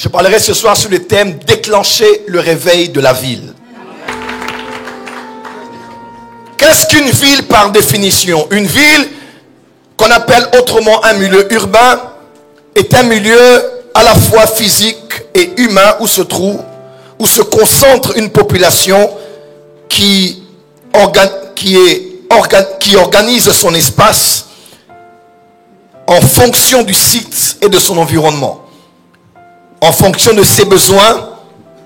Je parlerai ce soir sur le thème « Déclencher le réveil de la ville ». Qu'est-ce qu'une ville par définition? Une ville, qu'on appelle autrement un milieu urbain, est un milieu à la fois physique et humain où se concentre une population qui organise son espace en fonction du site et de son environnement, en fonction de ses besoins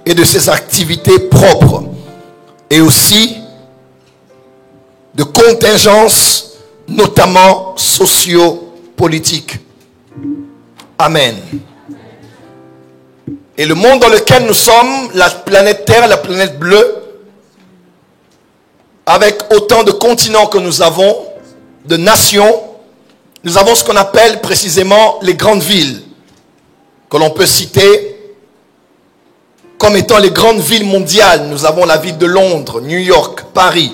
et de ses activités propres, et aussi de contingences, notamment socio-politiques. Amen. Et le monde dans lequel nous sommes, la planète Terre, la planète bleue, avec autant de continents que nous avons, de nations, nous avons ce qu'on appelle précisément les grandes villes, que l'on peut citer comme étant les grandes villes mondiales. Nous avons la ville de Londres, New York, Paris,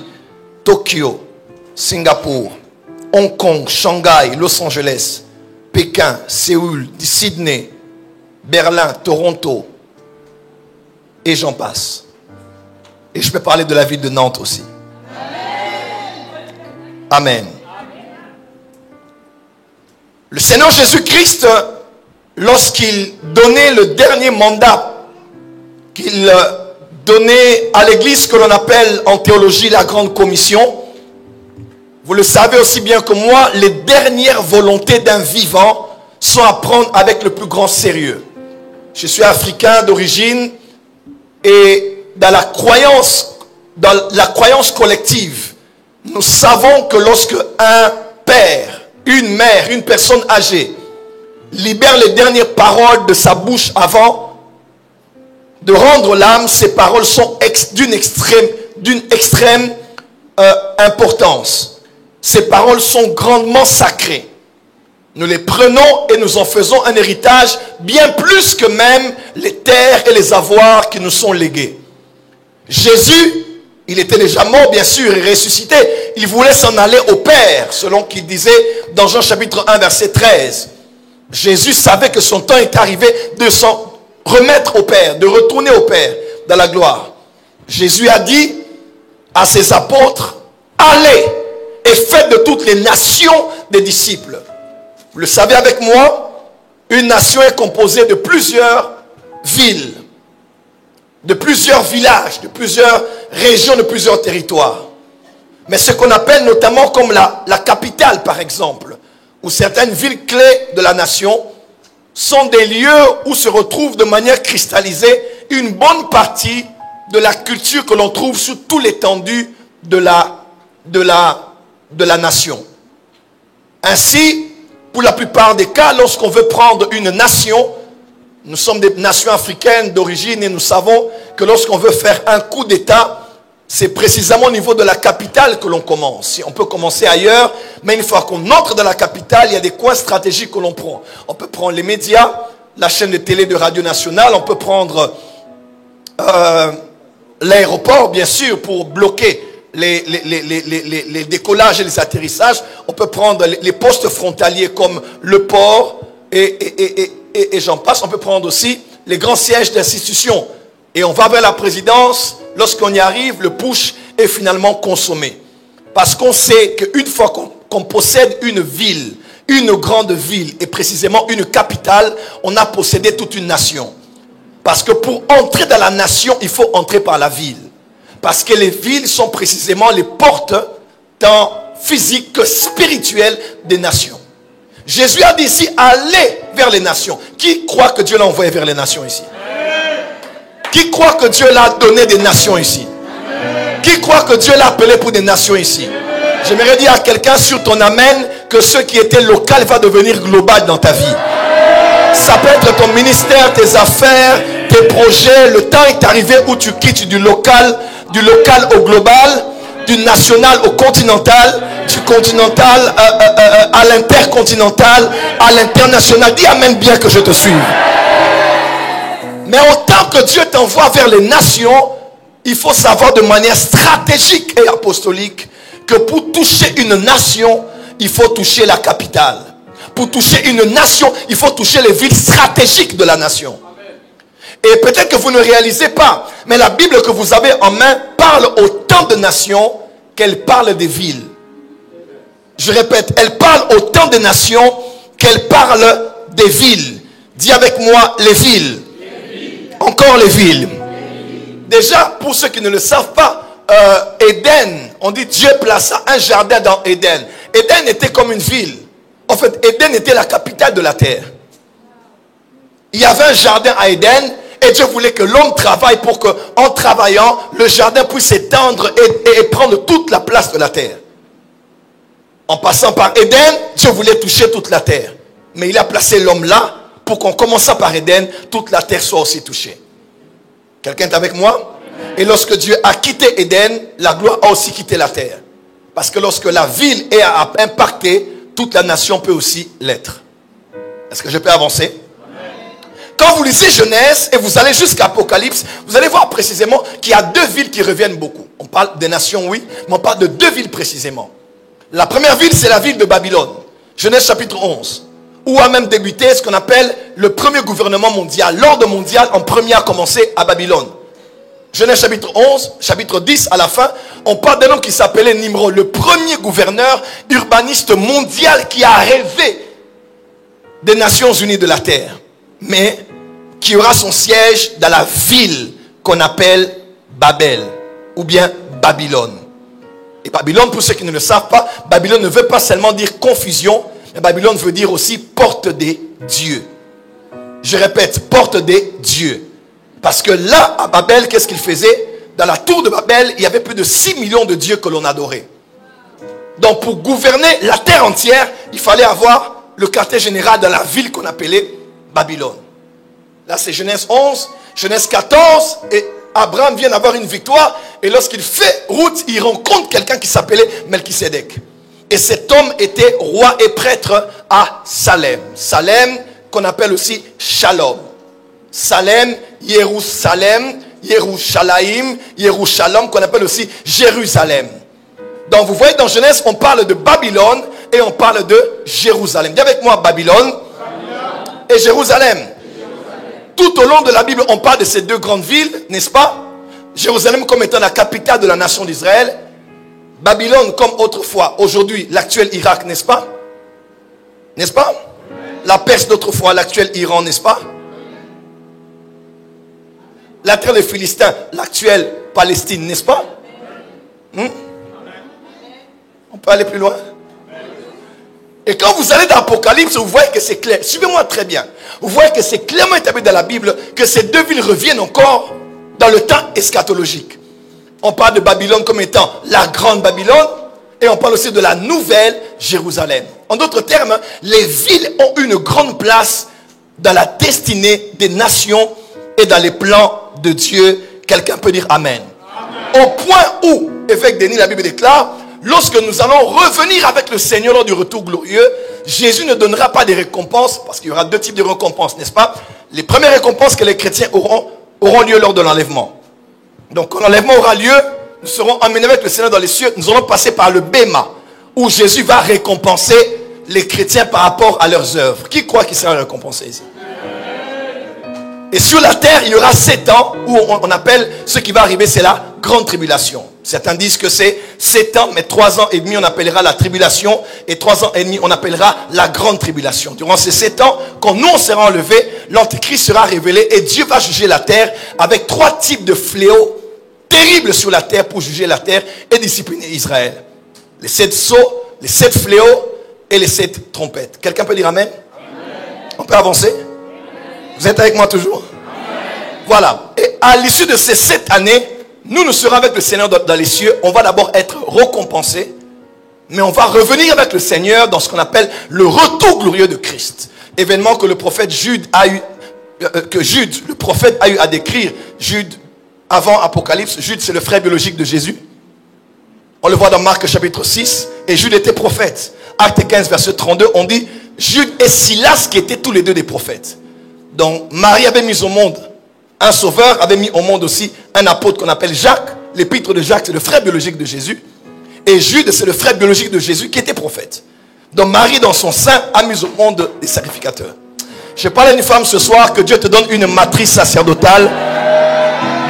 Tokyo, Singapour, Hong Kong, Shanghai, Los Angeles, Pékin, Séoul, Sydney, Berlin, Toronto, et j'en passe. Et je peux parler de la ville de Nantes aussi. Amen. Le Seigneur Jésus-Christ, lorsqu'il donnait le dernier mandat qu'il donnait à l'église que l'on appelle en théologie la Grande Commission, vous le savez aussi bien que moi, les dernières volontés d'un vivant sont à prendre avec le plus grand sérieux. Je suis africain d'origine et dans la croyance collective, nous savons que lorsque un père, une mère, une personne âgée libère les dernières paroles de sa bouche avant de rendre l'âme, ces paroles sont d'une extrême importance. Ces paroles sont grandement sacrées. Nous les prenons et nous en faisons un héritage bien plus que même les terres et les avoirs qui nous sont légués. Jésus, il était déjà mort bien sûr et ressuscité. Il voulait s'en aller au Père, selon qu'il disait dans Jean chapitre 1 verset 13. Jésus savait que son temps est arrivé de s'en remettre au Père, de retourner au Père dans la gloire. Jésus a dit à ses apôtres, allez et faites de toutes les nations des disciples. Vous le savez avec moi, une nation est composée de plusieurs villes, de plusieurs villages, de plusieurs régions, de plusieurs territoires. Mais ce qu'on appelle notamment comme la capitale par exemple, ou certaines villes clés de la nation, sont des lieux où se retrouve de manière cristallisée une bonne partie de la culture que l'on trouve sur tout l'étendue de la nation. Ainsi, pour la plupart des cas, lorsqu'on veut prendre une nation, nous sommes des nations africaines d'origine et nous savons que lorsqu'on veut faire un coup d'État, c'est précisément au niveau de la capitale que l'on commence. On peut commencer ailleurs, mais une fois qu'on entre dans la capitale, il y a des coins stratégiques que l'on prend. On peut prendre les médias, la chaîne de télé de Radio Nationale, on peut prendre l'aéroport, bien sûr, pour bloquer les décollages et les atterrissages. On peut prendre les postes frontaliers comme le port et j'en passe. On peut prendre aussi les grands sièges d'institutions. Et on va vers la présidence. Lorsqu'on y arrive, le push est finalement consommé. Parce qu'on sait qu'une fois qu'on possède une ville, une grande ville, et précisément une capitale, on a possédé toute une nation. Parce que pour entrer dans la nation, il faut entrer par la ville. Parce que les villes sont précisément les portes tant physiques que spirituelles des nations. Jésus a dit ici, allez vers les nations. Qui croit que Dieu l'a envoyé vers les nations ici? Qui croit que Dieu l'a donné des nations ici? Qui croit que Dieu l'a appelé pour des nations ici? J'aimerais dire à quelqu'un sur ton amen que ce qui était local va devenir global dans ta vie. Ça peut être ton ministère, tes affaires, tes projets. Le temps est arrivé où tu quittes du local au global, du national au continental, du continental à l'intercontinental, à l'international. Dis amen bien que je te suive. Mais autant que Dieu t'envoie vers les nations, il faut savoir de manière stratégique et apostolique que pour toucher une nation, il faut toucher la capitale. Pour toucher une nation, il faut toucher les villes stratégiques de la nation. Et peut-être que vous ne réalisez pas, mais la Bible que vous avez en main parle autant de nations qu'elle parle des villes. Je répète, elle parle autant des nations qu'elle parle des villes. Dis avec moi, les villes. Encore les villes. Déjà, pour ceux qui ne le savent pas, Éden, on dit Dieu plaça un jardin dans Éden. Éden était comme une ville. En fait, Éden était la capitale de la terre. Il y avait un jardin à Éden et Dieu voulait que l'homme travaille pour que, en travaillant, le jardin puisse s'étendre et prendre toute la place de la terre. En passant par Éden, Dieu voulait toucher toute la terre. Mais il a placé l'homme là pour qu'en commençant par Éden, toute la terre soit aussi touchée. Quelqu'un est avec moi? Et lorsque Dieu a quitté Éden, la gloire a aussi quitté la terre. Parce que lorsque la ville est impactée, toute la nation peut aussi l'être. Est-ce que je peux avancer? Quand vous lisez Genèse et vous allez jusqu'à Apocalypse, vous allez voir précisément qu'il y a deux villes qui reviennent beaucoup. On parle des nations, oui, mais on parle de deux villes précisément. La première ville, c'est la ville de Babylone. Genèse chapitre 11. Où a même débuté ce qu'on appelle le premier gouvernement mondial. L'ordre mondial en premier a commencé à Babylone. Genèse chapitre 11, chapitre 10 à la fin, on parle d'un homme qui s'appelait Nimrod, le premier gouverneur urbaniste mondial qui a rêvé des Nations Unies de la terre, mais qui aura son siège dans la ville qu'on appelle Babel, ou bien Babylone. Et Babylone, pour ceux qui ne le savent pas, Babylone ne veut pas seulement dire confusion, mais Babylone veut dire aussi porte des dieux. Je répète, porte des dieux. Parce que là, à Babel, qu'est-ce qu'il faisait? Dans la tour de Babel, il y avait plus de 6 millions de dieux que l'on adorait. Donc pour gouverner la terre entière, il fallait avoir le quartier général dans la ville qu'on appelait Babylone. Là c'est Genèse 11, Genèse 14, et Abraham vient d'avoir une victoire, et lorsqu'il fait route, il rencontre quelqu'un qui s'appelait Melchisédek. Et cet homme était roi et prêtre à Salem. Salem, qu'on appelle aussi Shalom. Salem, Jérusalem, Yerushalayim, Yerushalom, qu'on appelle aussi Jérusalem. Donc vous voyez dans Genèse, on parle de Babylone et on parle de Jérusalem. Dis avec moi Babylone et Jérusalem. Tout au long de la Bible, on parle de ces deux grandes villes, n'est-ce pas? Jérusalem comme étant la capitale de la nation d'Israël. Babylone comme autrefois, aujourd'hui, l'actuel Irak, n'est-ce pas? N'est-ce pas? La Perse d'autrefois, l'actuel Iran, n'est-ce pas? La terre des Philistins, l'actuelle Palestine, n'est-ce pas? On peut aller plus loin? Et quand vous allez dans l'Apocalypse, vous voyez que c'est clair. Suivez-moi très bien. Vous voyez que c'est clairement établi dans la Bible que ces deux villes reviennent encore dans le temps eschatologique. On parle de Babylone comme étant la grande Babylone et on parle aussi de la nouvelle Jérusalem. En d'autres termes, les villes ont une grande place dans la destinée des nations et dans les plans de Dieu. Quelqu'un peut dire Amen. Amen. Au point où, évêque Denis, la Bible déclare, lorsque nous allons revenir avec le Seigneur lors du retour glorieux, Jésus ne donnera pas des récompenses, parce qu'il y aura deux types de récompenses, n'est-ce pas? Les premières récompenses que les chrétiens auront lieu lors de l'enlèvement. Donc quand l'enlèvement aura lieu, nous serons emmenés avec le Seigneur dans les cieux, nous allons passer par le Béma, où Jésus va récompenser les chrétiens par rapport à leurs œuvres. Qui croit qu'il sera récompensé ici? Et sur la terre, il y aura 7 ans où on appelle ce qui va arriver, c'est la grande tribulation. Certains disent que c'est 7 ans, mais 3 ans et demi, on appellera la tribulation. Et 3 ans et demi, on appellera la grande tribulation. Durant ces 7 ans, quand nous on sera enlevés, l'Antéchrist sera révélé et Dieu va juger la terre avec 3 types de fléaux terribles sur la terre pour juger la terre et discipliner Israël. Les 7 sceaux, les 7 fléaux et les 7 trompettes. Quelqu'un peut dire Amen? Amen. On peut avancer? Amen. Vous êtes avec moi toujours? Amen. Voilà. Et à l'issue de ces 7 années, nous serons avec le Seigneur dans les cieux. On va d'abord être récompensés, mais on va revenir avec le Seigneur dans ce qu'on appelle le retour glorieux de Christ. Événement que le prophète Jude a eu, le prophète a eu à décrire. Jude, avant Apocalypse, Jude c'est le frère biologique de Jésus. On le voit dans Marc chapitre 6. Et Jude était prophète. Acte 15 verset 32, on dit Jude et Silas qui étaient tous les deux des prophètes. Donc Marie avait mis au monde un sauveur, avait mis au monde aussi un apôtre qu'on appelle Jacques. L'épître de Jacques, c'est le frère biologique de Jésus. Et Jude, c'est le frère biologique de Jésus qui était prophète. Donc Marie, dans son sein, a mis au monde des sacrificateurs. Je parle à une femme ce soir, que Dieu te donne une matrice sacerdotale.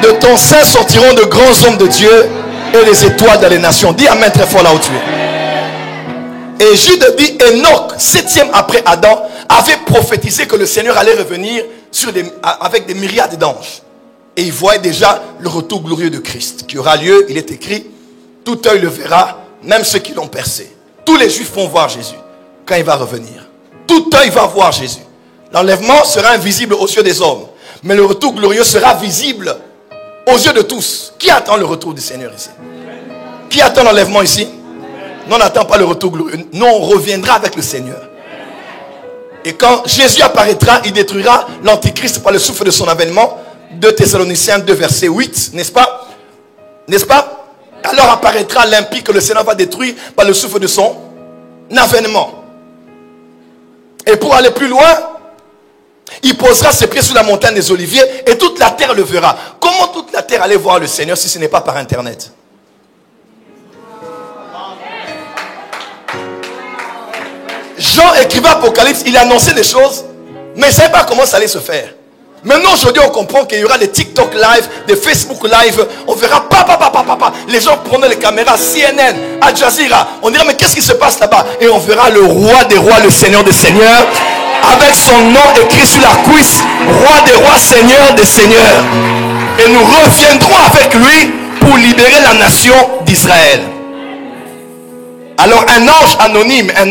De ton sein sortiront de grands hommes de Dieu et les étoiles dans les nations. Dis amen très fort là où tu es. Et Jude dit, Enoch, 7e après Adam, avait prophétisé que le Seigneur allait revenir avec des myriades d'anges. Et il voyait déjà le retour glorieux de Christ qui aura lieu. Il est écrit, tout œil le verra, même ceux qui l'ont percé. Tous les Juifs vont voir Jésus quand il va revenir. Tout œil va voir Jésus. L'enlèvement sera invisible aux yeux des hommes, mais le retour glorieux sera visible aux yeux de tous. Qui attend le retour du Seigneur ici? Qui attend l'enlèvement ici? Nous, on n'attend pas le retour glorieux. Nous, on reviendra avec le Seigneur. Et quand Jésus apparaîtra, il détruira l'Antichrist par le souffle de son avènement. 2 Thessaloniciens 2 verset 8, n'est-ce pas? N'est-ce pas? Alors apparaîtra l'impie que le Seigneur va détruire par le souffle de son avènement. Et pour aller plus loin, il posera ses pieds sur la montagne des Oliviers et toute la terre le verra. Comment toute la terre allait voir le Seigneur si ce n'est pas par Internet? Jean écrivait Apocalypse, il annonçait des choses, mais il ne savait pas comment ça allait se faire. Maintenant, aujourd'hui, on comprend qu'il y aura des TikTok live, des Facebook live. On verra, les gens prendront les caméras, CNN, Al Jazeera. On dira, mais qu'est-ce qui se passe là-bas? Et on verra le roi des rois, le Seigneur des seigneurs, avec son nom écrit sur la cuisse, roi des rois, Seigneur des seigneurs. Et nous reviendrons avec lui pour libérer la nation d'Israël. Alors un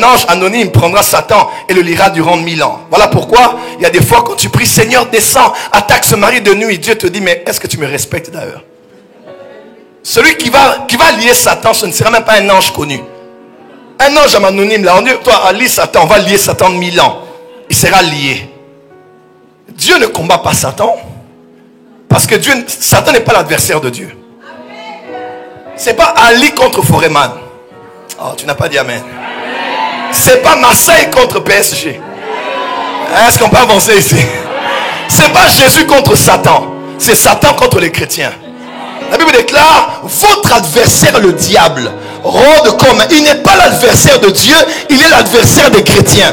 ange anonyme prendra Satan et le lira durant 1000 ans. Voilà pourquoi il y a des fois quand tu pries, Seigneur descends, attaque ce mari de nuit, Dieu te dit, mais est-ce que tu me respectes d'ailleurs? Celui qui va lier Satan, ce ne sera même pas un ange connu. Un ange anonyme, là, on dit, toi, lis Satan, on va lier Satan 1000 ans. Il sera lié. Dieu ne combat pas Satan, parce que Satan n'est pas l'adversaire de Dieu. C'est pas Ali contre Foreman. Oh, tu n'as pas dit amen. C'est pas Marseille contre PSG. Est-ce qu'on peut avancer ici? C'est pas Jésus contre Satan. C'est Satan contre les chrétiens. La Bible déclare, votre adversaire le diable rôde comme. Il n'est pas l'adversaire de Dieu, il est l'adversaire des chrétiens.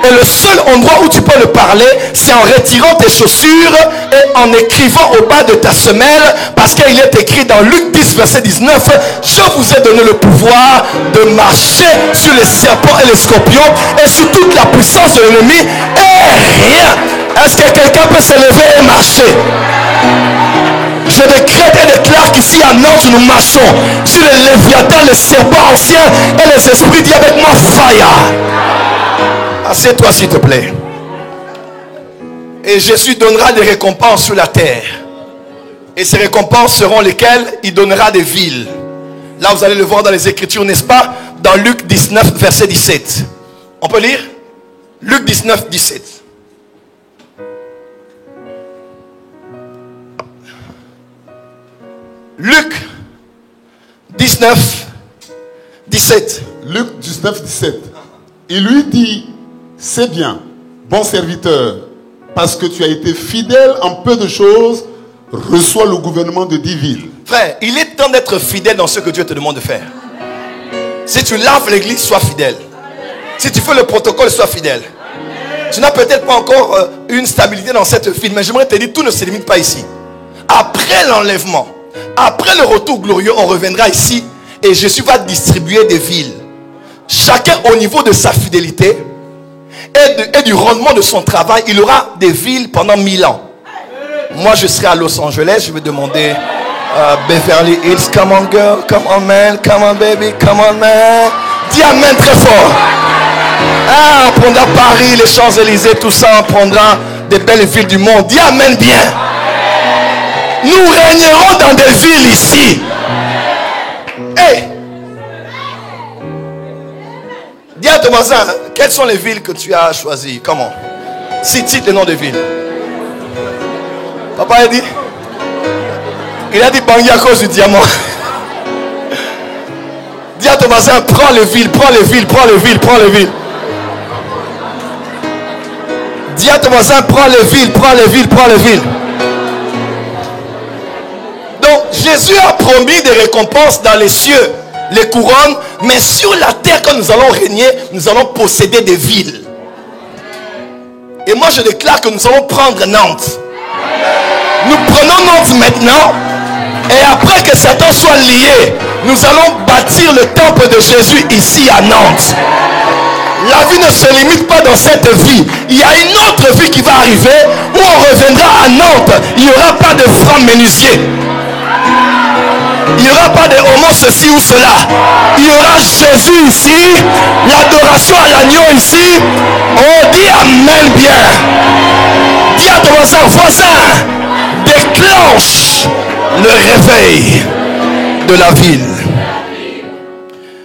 Et le seul endroit où tu peux le parler, c'est en retirant tes chaussures et en écrivant au bas de ta semelle, parce qu'il est écrit dans Luc 10 verset 19, je vous ai donné le pouvoir de marcher sur les serpents et les scorpions et sur toute la puissance de l'ennemi et rien. Est-ce que quelqu'un peut se lever et marcher? Je décrète et déclare qu'ici à Nantes nous marchons sur les léviathans, les serpents anciens et les esprits. Dis avec moi fire. Assieds-toi s'il te plaît. Et Jésus donnera des récompenses sur la terre. Et ces récompenses seront lesquelles? Il donnera des villes. Là vous allez le voir dans les Écritures, n'est-ce pas? Dans Luc 19 verset 17. On peut lire? Luc 19 17. Luc 19 17. Luc 19 17. Il lui dit, c'est bien, bon serviteur, parce que tu as été fidèle en peu de choses, reçois le gouvernement de 10 villes. Frère, il est temps d'être fidèle dans ce que Dieu te demande de faire. Si tu laves l'église, sois fidèle. Si tu fais le protocole, sois fidèle. Tu n'as peut-être pas encore une stabilité dans cette ville, mais j'aimerais te dire, tout ne se limite pas ici. Après l'enlèvement, après le retour glorieux, on reviendra ici et Jésus va distribuer des villes. Chacun au niveau de sa fidélité et du rendement de son travail, il aura des villes pendant 1000 ans. Moi, je serai à Los Angeles, je vais demander Beverly Hills, come on girl, come on man, come on baby, come on man. Dis amen très fort. Ah, on prendra Paris, les Champs-Élysées, tout ça, on prendra des belles villes du monde. Dis amen bien. Nous régnerons dans des villes ici. Hey! Dis à ton voisin, quelles sont les villes que tu as choisies? Comment? Cite les noms de villes. Papa a dit? Il a dit Bangui à cause du diamant. Dis à ton voisin, prends les villes, prends les villes, prends les villes, prends les villes. Dis à ton voisin, prends les villes, prends les villes, prends les villes. Donc Jésus a promis des récompenses dans les cieux, les couronnes, mais sur la terre quand nous allons régner, nous allons posséder des villes. Et moi je déclare que nous allons prendre Nantes. Nous prenons Nantes maintenant. Et après que Satan soit lié, nous allons bâtir le temple de Jésus ici à Nantes. La vie ne se limite pas dans cette vie. Il y a une autre vie qui va arriver où on reviendra à Nantes. Il n'y aura pas de francs menuisiers. Il n'y aura pas de homo ceci ou cela. Il y aura Jésus ici. L'adoration à l'agneau ici. On dit Amen bien. Dis à ton voisin, déclenche le réveil de la ville.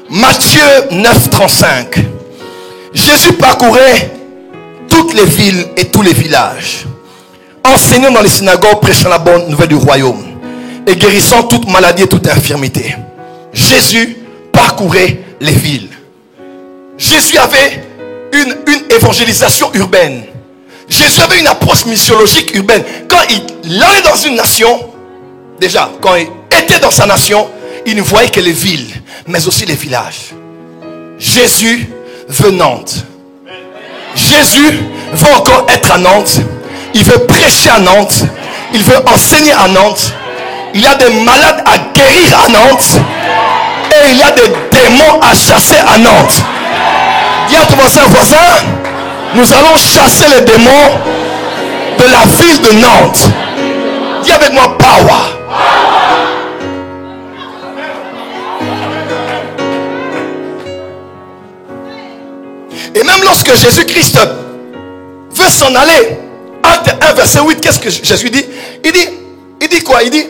Matthieu 9:35. Jésus parcourait toutes les villes et tous les villages, enseignant dans les synagogues, prêchant la bonne nouvelle du royaume et guérissant toute maladie et toute infirmité. Jésus parcourait les villes. Jésus avait une évangélisation urbaine. Jésus avait une approche missiologique urbaine. Quand il allait dans une nation, déjà, quand il était dans sa nation, il ne voyait que les villes, mais aussi les villages. Jésus veut Nantes. Jésus veut encore être à Nantes. Il veut prêcher à Nantes. Il veut enseigner à Nantes. Il y a des malades à guérir à Nantes. Et il y a des démons à chasser à Nantes. Dis à ton voisin, nous allons chasser les démons de la ville de Nantes. Dis avec moi, power. Et même lorsque Jésus-Christ veut s'en aller, Acte 1, verset 8, qu'est-ce que Jésus dit? Il dit quoi? Il dit,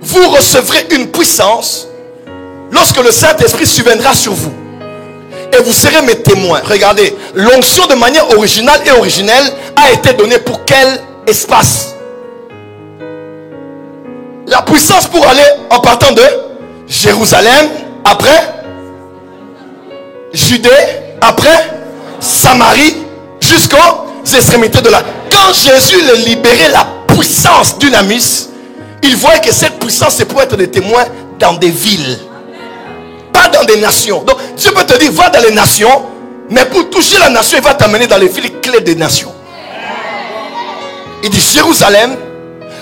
vous recevrez une puissance lorsque le Saint-Esprit surviendra sur vous. Et vous serez mes témoins. Regardez, l'onction de manière originale et originelle a été donnée pour quel espace? La puissance pour aller en partant de Jérusalem, après Judée, après Samarie, jusqu'aux extrémités de la... Quand Jésus les libérait la puissance dunamis, il voyait que cette puissance c'est pour être des témoins dans des villes, pas dans des nations. Donc Dieu peut te dire va dans les nations, mais pour toucher la nation il va t'amener dans les villes clés des nations. Il dit Jérusalem,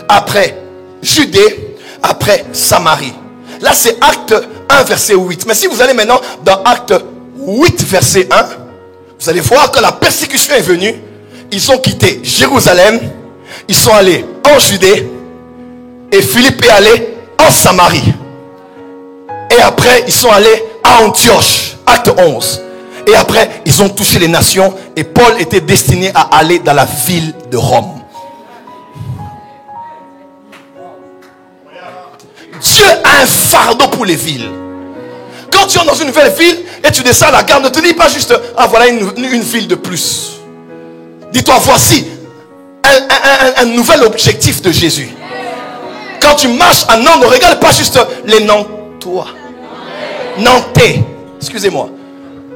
après Judée, après Samarie. Là c'est Acte 1 verset 8. Mais si vous allez maintenant dans Acte 8 verset 1, vous allez voir que la persécution est venue. Ils ont quitté Jérusalem. Ils sont allés en Judée. Et Philippe est allé en Samarie. Et après, ils sont allés à Antioche. Acte 11. Et après, ils ont touché les nations. Et Paul était destiné à aller dans la ville de Rome. Dieu a un fardeau pour les villes. Quand tu es dans une nouvelle ville et tu descends à la gare, ne te dis pas juste ah voilà une ville de plus. Dis-toi voici un nouvel objectif de Jésus. Quand tu marches à Nantes, ne regarde pas juste les Nantois. Nantais, excusez-moi.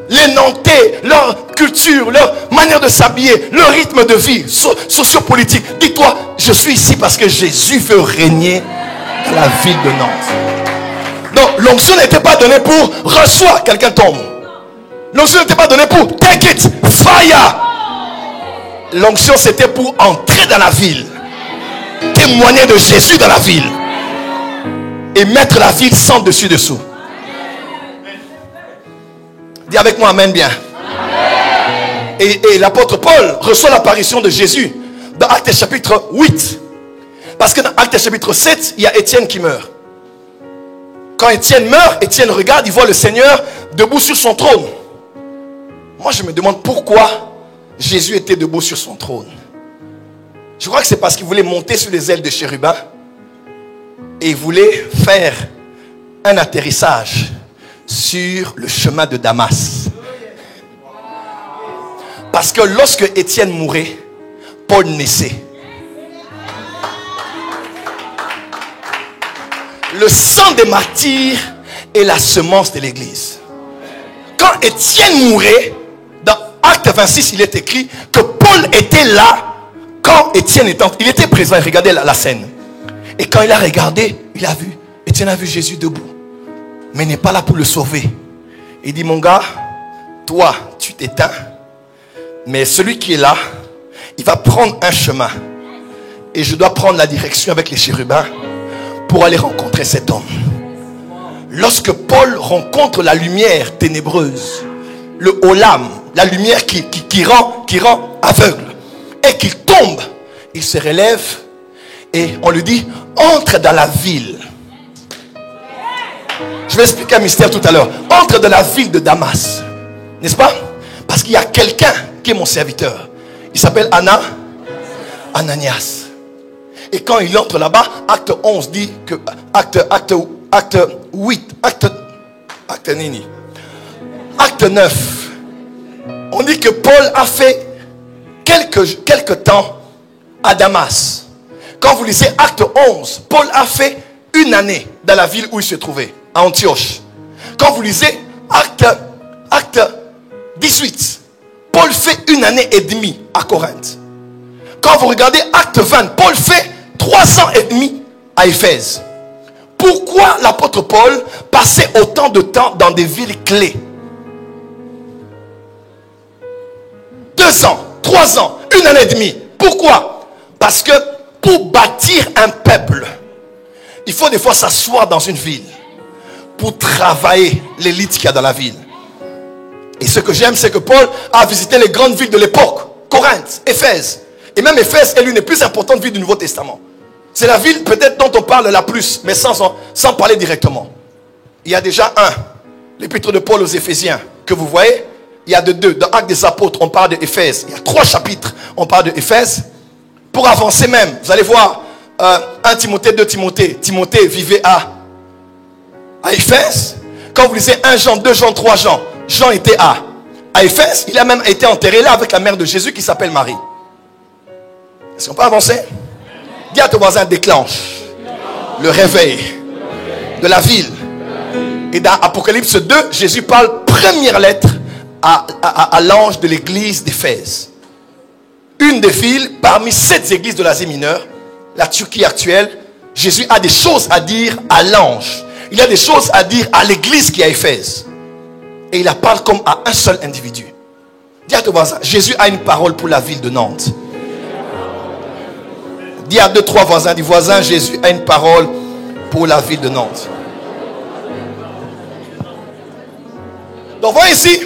Les Nantais, leur culture, leur manière de s'habiller, leur rythme de vie sociopolitique. Dis-toi, je suis ici parce que Jésus veut régner dans la ville de Nantes. Donc l'onction n'était pas donnée pour reçois, quelqu'un tombe. L'onction n'était pas donnée pour take it, fire. L'onction c'était pour entrer dans la ville, témoigner de Jésus dans la ville et mettre la ville sans dessus dessous. Dis avec moi amen bien. Et l'apôtre Paul reçoit l'apparition de Jésus dans Actes chapitre 8. Parce que dans Actes chapitre 7, il y a Étienne qui meurt. Quand Étienne meurt, Étienne regarde, il voit le Seigneur debout sur son trône. Moi je me demande pourquoi Jésus était debout sur son trône. Je crois que c'est parce qu'il voulait monter sur les ailes de chérubin. Et il voulait faire un atterrissage sur le chemin de Damas. Parce que lorsque Étienne mourait, Paul naissait. Le sang des martyrs est la semence de l'église. Quand Étienne mourait, dans Acte 26, il est écrit que Paul était là quand Étienne était, il était présent, il regardait la scène. Et quand il a regardé, il a vu, Étienne a vu Jésus debout. Mais il n'est pas là pour le sauver. Il dit, mon gars, toi, tu t'éteins. Mais celui qui est là, il va prendre un chemin. Et je dois prendre la direction avec les chérubins pour aller rencontrer cet homme. Lorsque Paul rencontre la lumière ténébreuse, le olam, la lumière qui rend aveugle, et qu'il tombe, il se relève et on lui dit, entre dans la ville. Je vais expliquer un mystère tout à l'heure. Entre dans la ville de Damas. N'est-ce pas? Parce qu'il y a quelqu'un qui est mon serviteur. Il s'appelle Ananias. Et quand il entre là-bas, acte 11 dit que acte 9, on dit que Paul a fait quelques temps à Damas. Quand vous lisez acte 11, Paul a fait une année dans la ville où il se trouvait, à Antioche. Quand vous lisez acte 18, Paul fait une année et demie à Corinthe. Quand vous regardez acte 20, Paul fait 3 ans et demi à Éphèse. Pourquoi l'apôtre Paul passait autant de temps dans des villes clés? 2 ans, 3 ans, une année et demie. Pourquoi? Parce que pour bâtir un peuple, il faut des fois s'asseoir dans une ville pour travailler l'élite qu'il y a dans la ville. Et ce que j'aime, c'est que Paul a visité les grandes villes de l'époque. Corinthe, Éphèse. Et même Éphèse est l'une des plus importantes villes du Nouveau Testament. C'est la ville peut-être dont on parle la plus, mais sans parler directement. Il y a déjà l'épître de Paul aux Éphésiens, que vous voyez. Il y a deux. Dans Actes des Apôtres, on parle d'Éphèse. Il y a 3 chapitres, on parle d'Éphèse. Pour avancer même, vous allez voir 1 Timothée, 2 Timothée. Timothée vivait à Éphèse. Quand vous lisez 1 Jean, 2 Jean, 3 Jean, Jean était à Éphèse. Il a même été enterré là avec la mère de Jésus qui s'appelle Marie. Est-ce qu'on peut avancer? Dis à ton voisin, déclenche le réveil de la ville. Et dans Apocalypse 2, Jésus parle première lettre à l'ange de l'église d'Éphèse. Une des villes parmi 7 églises de l'Asie mineure, la Turquie actuelle. Jésus a des choses à dire à l'ange. Il a des choses à dire à l'église qui est à Éphèse. Et il la parle comme à un seul individu. Dis à ton voisin, Jésus a une parole pour la ville de Nantes. Dis à 2, 3 voisins, dis voisin, Jésus a une parole pour la ville de Nantes. Donc voyez ici,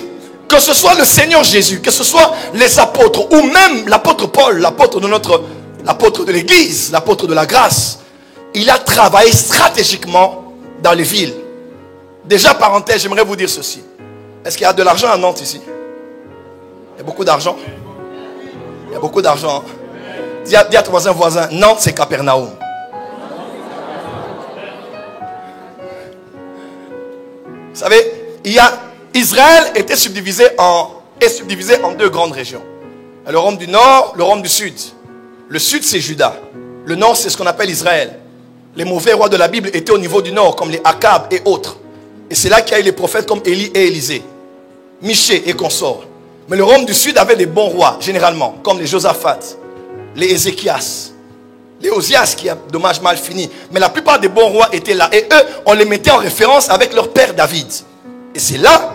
que ce soit le Seigneur Jésus, que ce soit les apôtres, ou même l'apôtre Paul, l'apôtre de l'église, l'apôtre de la grâce, il a travaillé stratégiquement dans les villes. Déjà, parenthèse, j'aimerais vous dire ceci. Est-ce qu'il y a de l'argent à Nantes ici? Il y a beaucoup d'argent. Il y a beaucoup d'argent. Dis à ton voisin, Nantes c'est Capernaum. Vous savez, Israël était subdivisé en 2 grandes régions. Le royaume du nord, le royaume du sud. Le sud c'est Juda. Le nord c'est ce qu'on appelle Israël. Les mauvais rois de la Bible étaient au niveau du nord, comme les Akab et autres. Et c'est là qu'il y a eu les prophètes comme Élie et Élisée, Michée et consorts. Mais le royaume du sud avait des bons rois, généralement, comme les Josaphat, les Ézéchias, les Osias qui a dommage mal fini. Mais la plupart des bons rois étaient là. Et eux, on les mettait en référence avec leur père David. Et c'est là,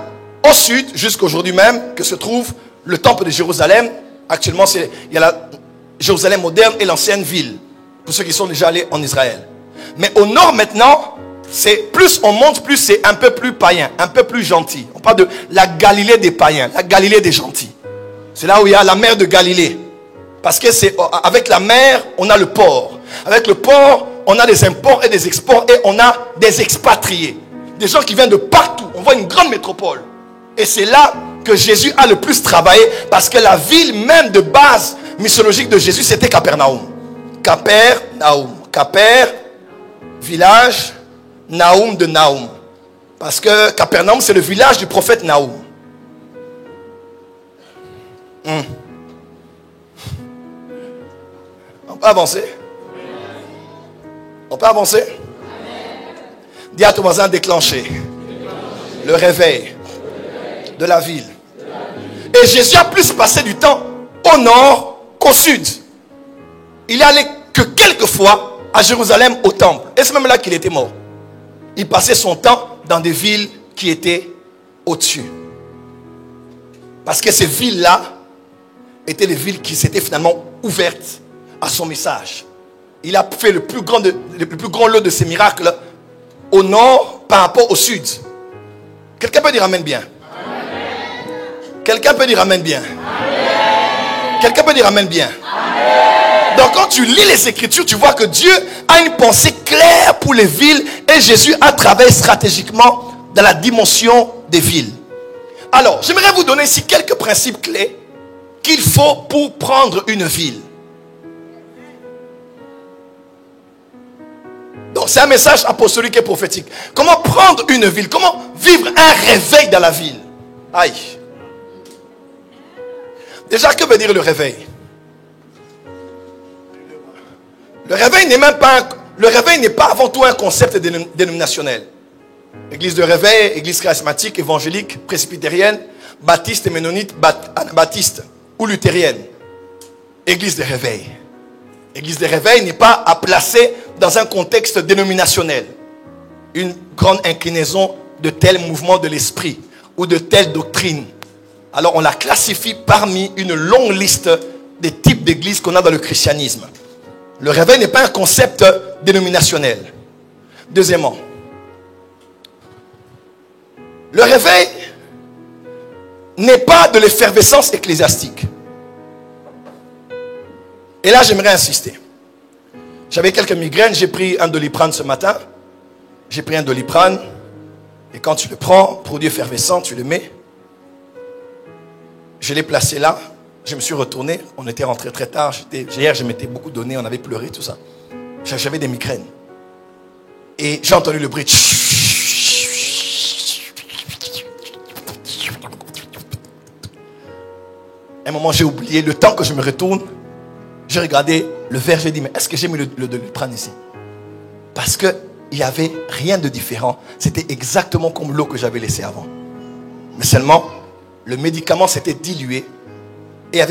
au sud, jusqu'aujourd'hui même, que se trouve le temple de Jérusalem. Actuellement, il y a la Jérusalem moderne et l'ancienne ville. Pour ceux qui sont déjà allés en Israël. Mais au nord maintenant, c'est plus on monte, plus c'est un peu plus païen, un peu plus gentil. On parle de la Galilée des païens, la Galilée des gentils. C'est là où il y a la mer de Galilée. Parce que c'est avec la mer, on a le port. Avec le port, on a des imports et des exports et on a des expatriés. Des gens qui viennent de partout. On voit une grande métropole. Et c'est là que Jésus a le plus travaillé parce que la ville même de base missiologique de Jésus, c'était Capernaum. Capernaum. Caper, village, Naoum de Naoum. Parce que Capernaum, c'est le village du prophète Naoum. On peut avancer? On peut avancer? Dis à ton voisin, déclencher le réveil de la ville. Et Jésus a plus passé du temps au nord qu'au sud. Il est allé que quelques fois à Jérusalem au temple. Et c'est même là qu'il était mort. Il passait son temps dans des villes qui étaient au-dessus. Parce que ces villes-là étaient les villes qui s'étaient finalement ouverte à son message. Il a fait le plus grand lot de ses miracles au nord par rapport au sud. Quelqu'un peut dire amen bien? Quelqu'un peut dire amen bien? Quelqu'un peut dire amen bien? Donc quand tu lis les Écritures, tu vois que Dieu a une pensée claire pour les villes et Jésus a travaillé stratégiquement dans la dimension des villes. Alors, j'aimerais vous donner ici quelques principes clés qu'il faut pour prendre une ville. Donc c'est un message apostolique et prophétique. Comment prendre une ville? Comment vivre un réveil dans la ville? Aïe. Déjà, que veut dire le réveil? Le réveil n'est pas avant tout un concept dénominationnel. Église de réveil, église charismatique, évangélique, presbytérienne, baptiste, ménonite, anabaptiste ou luthérienne. Église de réveil. Église de réveil n'est pas à placer dans un contexte dénominationnel. Une grande inclinaison de tel mouvement de l'esprit ou de telle doctrine. Alors on la classifie parmi une longue liste des types d'églises qu'on a dans le christianisme. Le réveil n'est pas un concept dénominationnel. Deuxièmement, le réveil n'est pas de l'effervescence ecclésiastique. Et là, j'aimerais insister. J'avais quelques migraines, j'ai pris un Doliprane ce matin. J'ai pris un Doliprane. Et quand tu le prends, produit effervescent, tu le mets. Je l'ai placé là. Je me suis retourné. On était rentré très tard. Hier, je m'étais beaucoup donné. On avait pleuré, tout ça. J'avais des migraines. Et j'ai entendu le bruit. À un moment, j'ai oublié. Le temps que je me retourne, j'ai regardé le verre. J'ai dit, mais est-ce que j'ai mis le Doliprane ici? Parce qu'il n'y avait rien de différent. C'était exactement comme l'eau que j'avais laissée avant. Mais seulement, le médicament s'était dilué et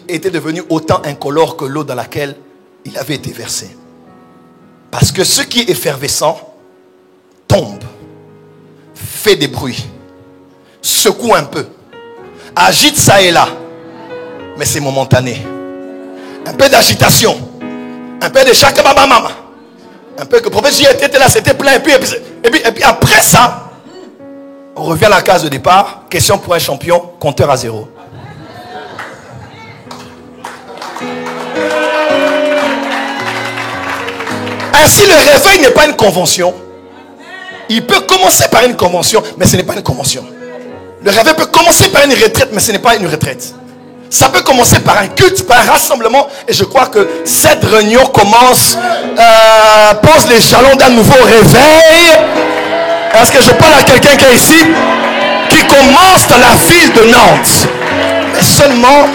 était devenu autant incolore que l'eau dans laquelle il avait été versé. Parce que ce qui est effervescent tombe, fait des bruits, secoue un peu, agite ça et là, mais c'est momentané. Un peu d'agitation, un peu de chakababamama, un peu que le prophète Jésus était là, c'était plein, et puis après ça, on revient à la case de départ. Question pour un champion, compteur à 0. Ainsi, le réveil n'est pas une convention. Il peut commencer par une convention, mais ce n'est pas une convention. Le réveil peut commencer par une retraite, mais ce n'est pas une retraite. Ça peut commencer par un culte, par un rassemblement. Et je crois que cette réunion commence, pose les jalons d'un nouveau réveil. Est-ce que je parle à quelqu'un qui est ici, qui commence dans la ville de Nantes? Mais seulement,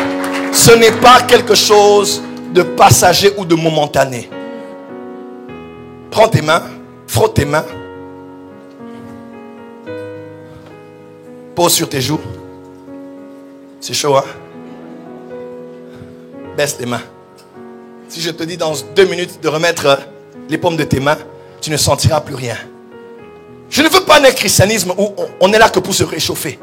ce n'est pas quelque chose de passager ou de momentané. Prends tes mains, frotte tes mains, pose sur tes joues. C'est chaud, hein? Baisse tes mains. Si je te dis dans 2 minutes de remettre les paumes de tes mains, tu ne sentiras plus rien. Je ne veux pas un christianisme où on est là que pour se réchauffer.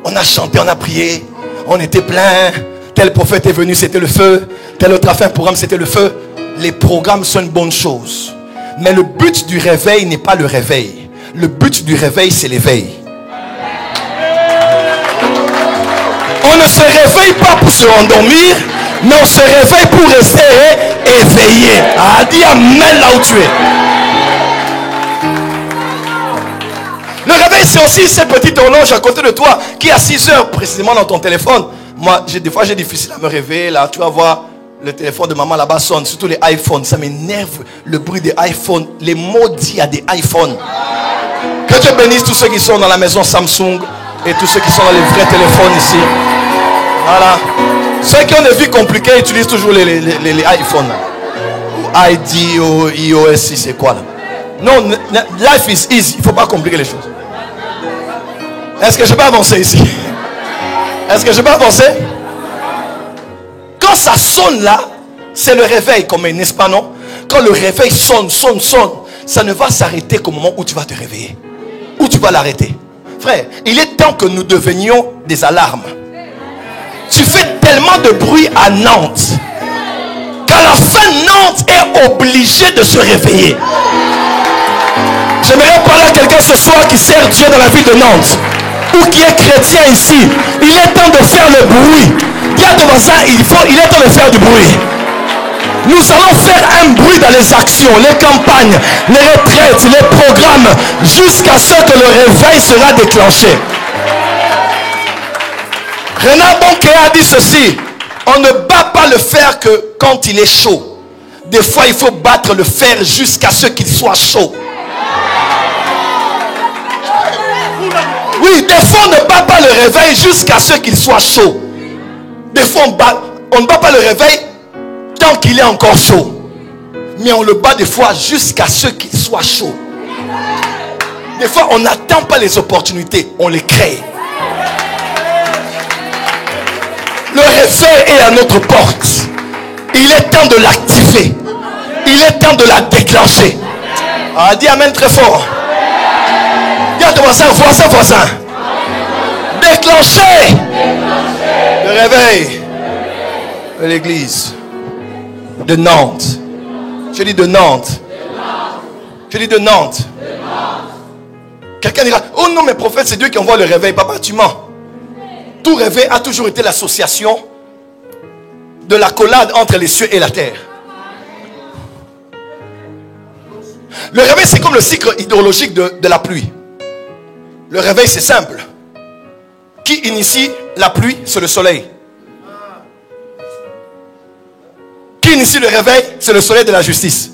On a chanté, on a prié, on était plein. Tel prophète est venu, c'était le feu. Tel autre a fait un programme, c'était le feu. Les programmes sont une bonne chose. Mais le but du réveil n'est pas le réveil. Le but du réveil, c'est l'éveil. On ne se réveille pas pour se endormir, mais on se réveille pour rester éveillé. Ah, dis amen là où tu es. Le réveil, c'est aussi cette petite horloge à côté de toi qui est à 6 heures précisément dans ton téléphone. Moi, des fois, j'ai difficile à me réveiller. Là, tu vas voir le téléphone de maman là-bas sonne, surtout les iPhones. Ça m'énerve le bruit des iPhones. Les maudits à des iPhones. Que Dieu bénisse tous ceux qui sont dans la maison Samsung et tous ceux qui sont dans les vrais téléphones ici. Voilà. Ceux qui ont des vies compliquées utilisent toujours les iPhones. Ou ID ou iOS, c'est quoi là? Non, life is easy. Il ne faut pas compliquer les choses. Est-ce que je peux avancer ici? Est-ce que je peux avancer? Quand ça sonne là, c'est le réveil, comme n'est-ce pas, non? Quand le réveil sonne, ça ne va s'arrêter qu'au moment où tu vas te réveiller. Où tu vas l'arrêter. Frère, il est temps que nous devenions des alarmes. Tu fais tellement de bruit à Nantes. à la fin, Nantes est obligé de se réveiller. J'aimerais parler à quelqu'un ce soir qui sert Dieu dans la ville de Nantes ou qui est chrétien ici. Il est temps de faire le bruit. Dis à ton voisin, il est temps de faire du bruit. Nous allons faire un bruit dans les actions, les campagnes, les retraites, les programmes, jusqu'à ce que le réveil sera déclenché. Renard Bonke a dit ceci: on ne bat pas le fer que quand il est chaud. Des fois, il faut battre le fer jusqu'à ce qu'il soit chaud. Oui, des fois, on ne bat pas le réveil jusqu'à ce qu'il soit chaud. Des fois, on ne bat pas le réveil tant qu'il est encore chaud. Mais on le bat des fois jusqu'à ce qu'il soit chaud. Des fois, on n'attend pas les opportunités, on les crée. Le réveil est à notre porte. Il est temps de l'activer. Il est temps de la déclencher. Ah, dis amen très fort. Dis à ton voisin, voisin. Déclencher le réveil de l'église de Nantes. Je dis de Nantes. Je dis de Nantes. Quelqu'un dira, oh non, mais prophète, c'est Dieu qui envoie le réveil. Papa, tu mens. Tout réveil a toujours été l'association de l'accolade entre les cieux et la terre. Le réveil, c'est comme le cycle hydrologique de la pluie. Le réveil, c'est simple. Qui initie la pluie? C'est le soleil. Qui initie le réveil? C'est le soleil de la justice.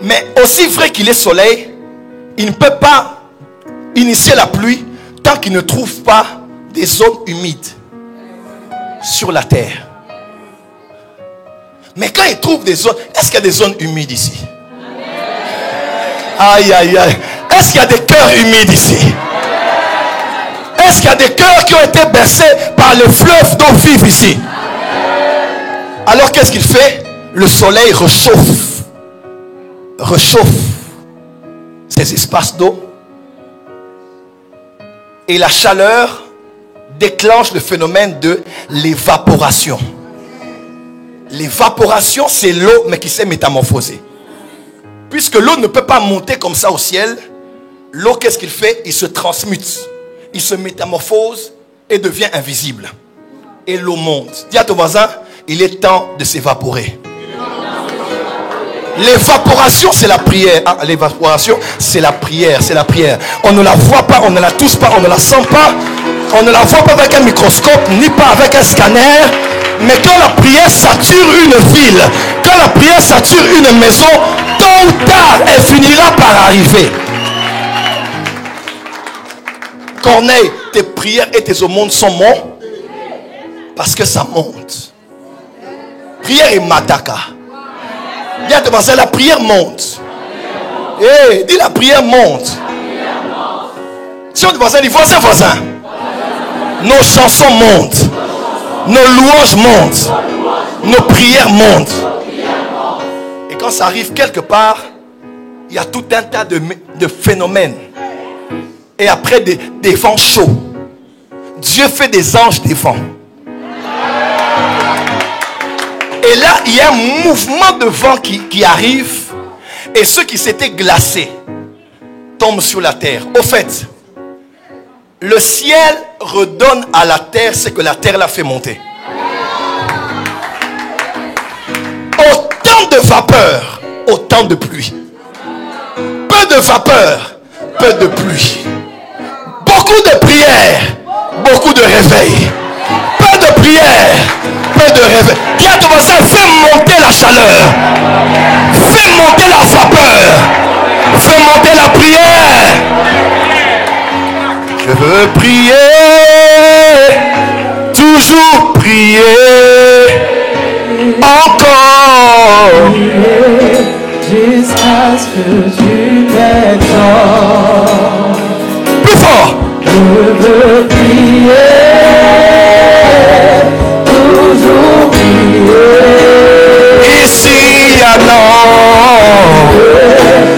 Mais aussi vrai qu'il est soleil, il ne peut pas initier la pluie tant qu'il ne trouve pas des zones humides sur la terre. Mais quand il trouve des zones, est-ce qu'il y a des zones humides ici? Aïe, aïe, aïe. Est-ce qu'il y a des cœurs humides ici? Est-ce qu'il y a des cœurs qui ont été bercés par le fleuve d'eau vive ici? Alors qu'est-ce qu'il fait? Le soleil réchauffe ces espaces d'eau. Et la chaleur déclenche le phénomène de l'évaporation. L'évaporation, c'est l'eau, mais qui s'est métamorphosée. Puisque l'eau ne peut pas monter comme ça au ciel, l'eau, qu'est-ce qu'il fait? Il se transmute. Il se métamorphose et devient invisible. Et l'eau monte. Dis à ton voisin, il est temps de s'évaporer. L'évaporation, c'est la prière. Ah, l'évaporation, c'est la prière, c'est la prière. On ne la voit pas, on ne la touche pas, on ne la sent pas. On ne la voit pas avec un microscope, ni pas avec un scanner. Mais quand la prière sature une ville, quand la prière sature une maison, tôt ou tard, elle finira par arriver. Corneille, tes prières et tes aumônes sont bons parce que ça monte. Prière et mataka. Dis à ton voisin, la prière monte. Hey, dis la prière monte. Si on te voisin, dis voisin. Nos chansons montent. Nos louanges montent. Nos prières montent. Et quand ça arrive quelque part, il y a tout un tas de phénomènes. Et après des vents chauds. Dieu fait des anges des vents. Et là, il y a un mouvement de vent qui arrive. Et ceux qui s'étaient glacés tombent sur la terre. Au fait, le ciel redonne à la terre ce que la terre l'a fait monter. Autant de vapeur, autant de pluie. Peu de vapeur, peu de pluie. Beaucoup de prières, beaucoup de réveil. Peu de prières, peu de réveil. Dis à ton voisin, fais monter la chaleur. Fais monter la vapeur. Fais monter la prière. Je veux prier, toujours prier, encore. Jusqu'à ce que tu m'exaltes. Plus fort. Je veux prier, toujours prier. Ici à Nantes.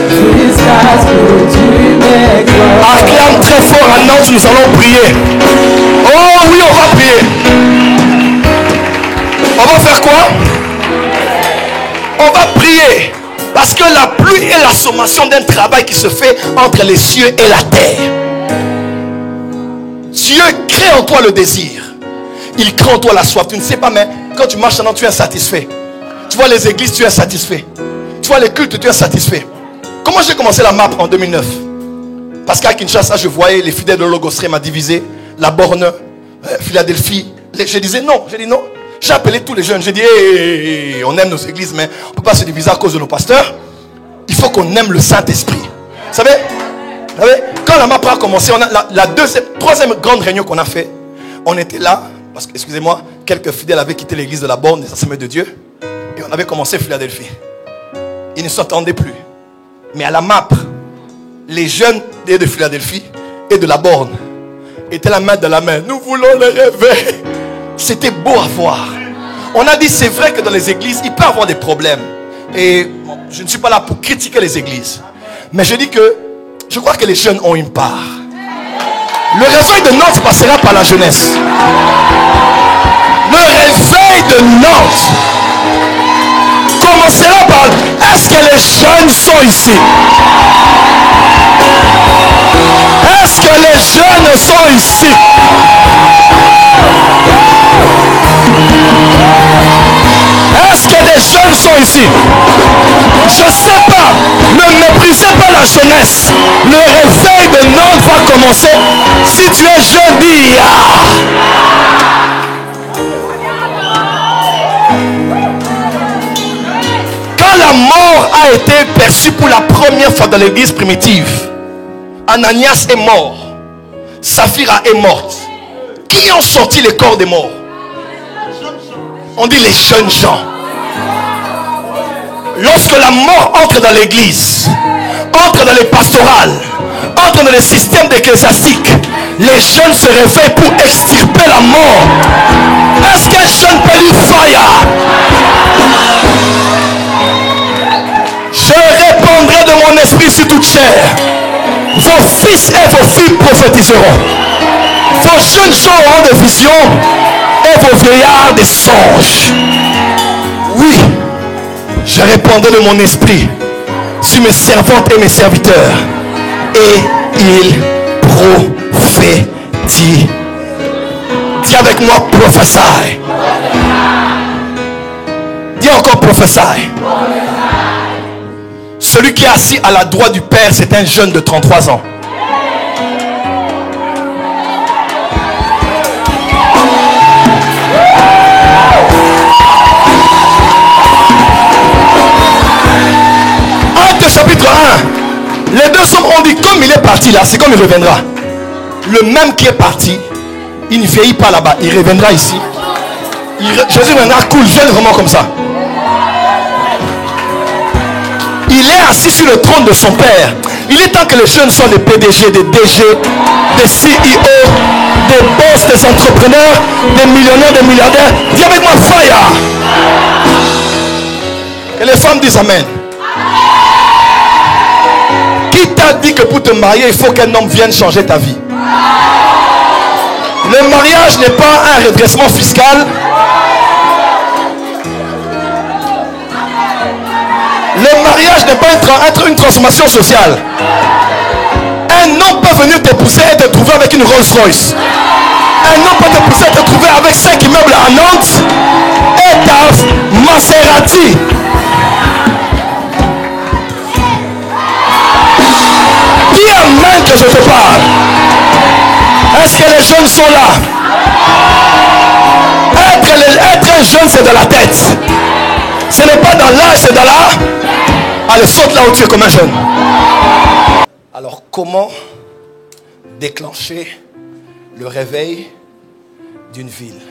Jusqu'à ce que tu m'exaltes. Acclame très fort à Nantes, nous allons prier. Oh oui, on va prier. On va faire On va prier. Parce que la pluie est la sommation d'un travail qui se fait entre les cieux et la terre. Dieu crée en toi le désir. Il crée en toi la soif. Tu ne sais pas, mais quand tu marches maintenant, tu es insatisfait. Tu vois les églises, tu es insatisfait. Tu vois les cultes, tu es insatisfait. Comment j'ai commencé la MAP en 2009? Parce qu'à Kinshasa, je voyais les fidèles de Logos m'a divisé. La borne, Philadelphie. Je disais non. J'ai dit non. J'ai appelé tous les jeunes. J'ai dit, hey, on aime nos églises, mais on ne peut pas se diviser à cause de nos pasteurs. Il faut qu'on aime le Saint-Esprit. Vous savez, quand la MAP a commencé, on a la troisième grande réunion qu'on a fait. On était là, parce que, excusez-moi, quelques fidèles avaient quitté l'église de la borne, des assemblées de Dieu. Et on avait commencé Philadelphie. Ils ne s'entendaient plus. Mais à la MAP, les jeunes de Philadelphie et de la borne étaient la main dans la main. Nous voulons les réveiller. C'était beau à voir. On a dit, c'est vrai que dans les églises, il peut y avoir des problèmes. Et bon, je ne suis pas là pour critiquer les églises. Mais je dis que je crois que les jeunes ont une part. Le réveil de Nantes passera par la jeunesse. Le réveil de Nantes commencera par... Est-ce que les jeunes sont ici? Est-ce que les jeunes sont ici? Est-ce que les jeunes sont ici? Je ne sais pas. Ne méprisez pas la jeunesse. Le réveil de Nantes va commencer. Si tu es jeune, dis ah. Quand la mort a été perçue pour la première fois dans l'église primitive, Ananias est mort. Saphira est morte. Qui ont sorti les corps des morts? On dit les jeunes gens. Lorsque la mort entre dans l'église, entre dans les pastorales, entre dans les systèmes ecclésiastiques, les jeunes se réveillent pour extirper la mort. Est-ce qu'un jeune peut dire fire? Je répandrai de mon esprit sur toute chair. Vos fils et vos filles prophétiseront. Vos jeunes gens auront des visions et vos vieillards des songes. Oui, je répandrai de mon esprit sur mes servantes et mes serviteurs. Et ils prophétisent. Dis avec moi, prophesy. Dis encore, prophesy. Celui qui est assis à la droite du Père, c'est un jeune de 33 ans. Acte chapitre 1. Les deux hommes ont dit, comme il est parti là, c'est comme il reviendra. Le même qui est parti, il ne vieillit pas là-bas, il reviendra ici. Jésus reviendra cool, jeune vraiment comme ça. Il est assis sur le trône de son Père. Il est temps que les jeunes soient des PDG, des DG, des CEO, des boss, des entrepreneurs, des millionnaires, des milliardaires. Dis avec moi, fire. Que les femmes disent Amen. Qui t'a dit que pour te marier, il faut qu'un homme vienne changer ta vie? Le mariage n'est pas un redressement fiscal. Le mariage n'est pas une transformation sociale. Un homme peut venir t'épouser et te trouver avec une Rolls Royce. Un homme peut t'épouser et te trouver avec 5 immeubles à Nantes et ta Maserati. Dis Amen que je te parle. Est-ce que les jeunes sont là? Être un jeune, c'est dans la tête. Ce n'est pas dans l'âge, c'est dans la... Allez, saute là où tu es comme un jeune. Alors, comment déclencher le réveil d'une ville?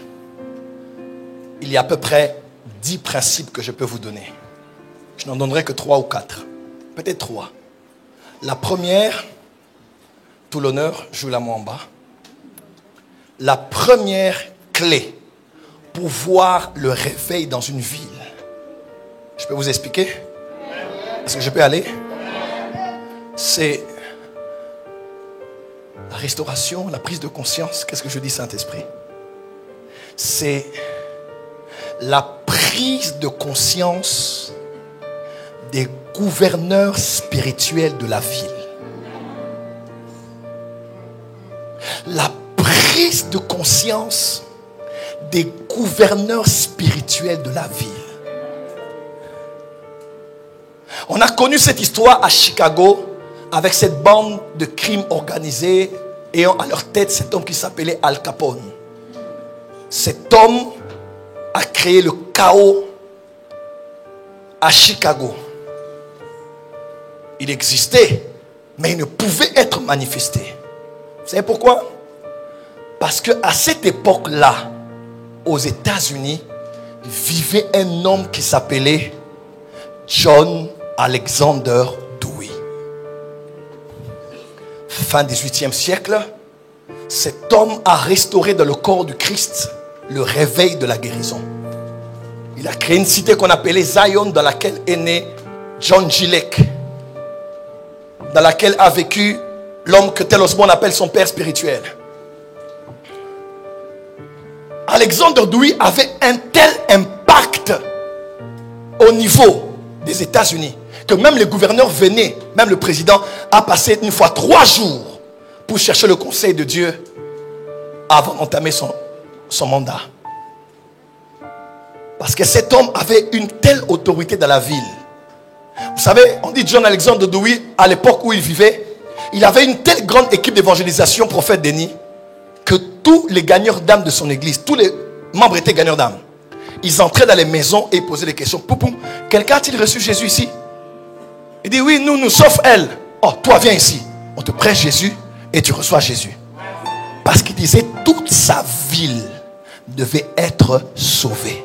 Il y a à peu près 10 principes que je peux vous donner. Je n'en donnerai que 3 ou 4. Peut-être 3. La première, tout l'honneur, joue-la moi en bas. La première clé pour voir le réveil dans une ville. Je peux vous expliquer? Est-ce que je peux aller? C'est la restauration, la prise de conscience. Qu'est-ce que je dis, Saint-Esprit? C'est la prise de conscience des gouverneurs spirituels de la ville. La prise de conscience des gouverneurs spirituels de la ville. On a connu cette histoire à Chicago avec cette bande de crimes organisés ayant à leur tête cet homme qui s'appelait Al Capone. Cet homme a créé le chaos à Chicago. Il existait, mais il ne pouvait être manifesté. Vous savez pourquoi? Parce qu'à cette époque-là, aux États-Unis, vivait un homme qui s'appelait John Alexander Dewey. Fin 18e siècle, cet homme a restauré dans le corps du Christ le réveil de la guérison. Il a créé une cité qu'on appelait Zion, dans laquelle est né John Gillette, dans laquelle a vécu l'homme que Tel Osborne appelle son père spirituel. Alexander Dewey avait un tel impact au niveau des États-Unis que même les gouverneurs venaient, même le président a passé une fois 3 jours pour chercher le conseil de Dieu avant d'entamer son mandat. Parce que cet homme avait une telle autorité dans la ville. Vous savez, on dit John Alexander Dewey, à l'époque où il vivait, il avait une telle grande équipe d'évangélisation, prophète Denis, que tous les gagneurs d'âmes de son église, tous les membres étaient gagneurs d'âmes. Ils entraient dans les maisons et ils posaient des questions. Poupou, quelqu'un a-t-il reçu Jésus ici? Il dit oui, nous, sauf elle. Oh, toi viens ici. On te prêche Jésus et tu reçois Jésus. Parce qu'il disait toute sa ville devait être sauvée.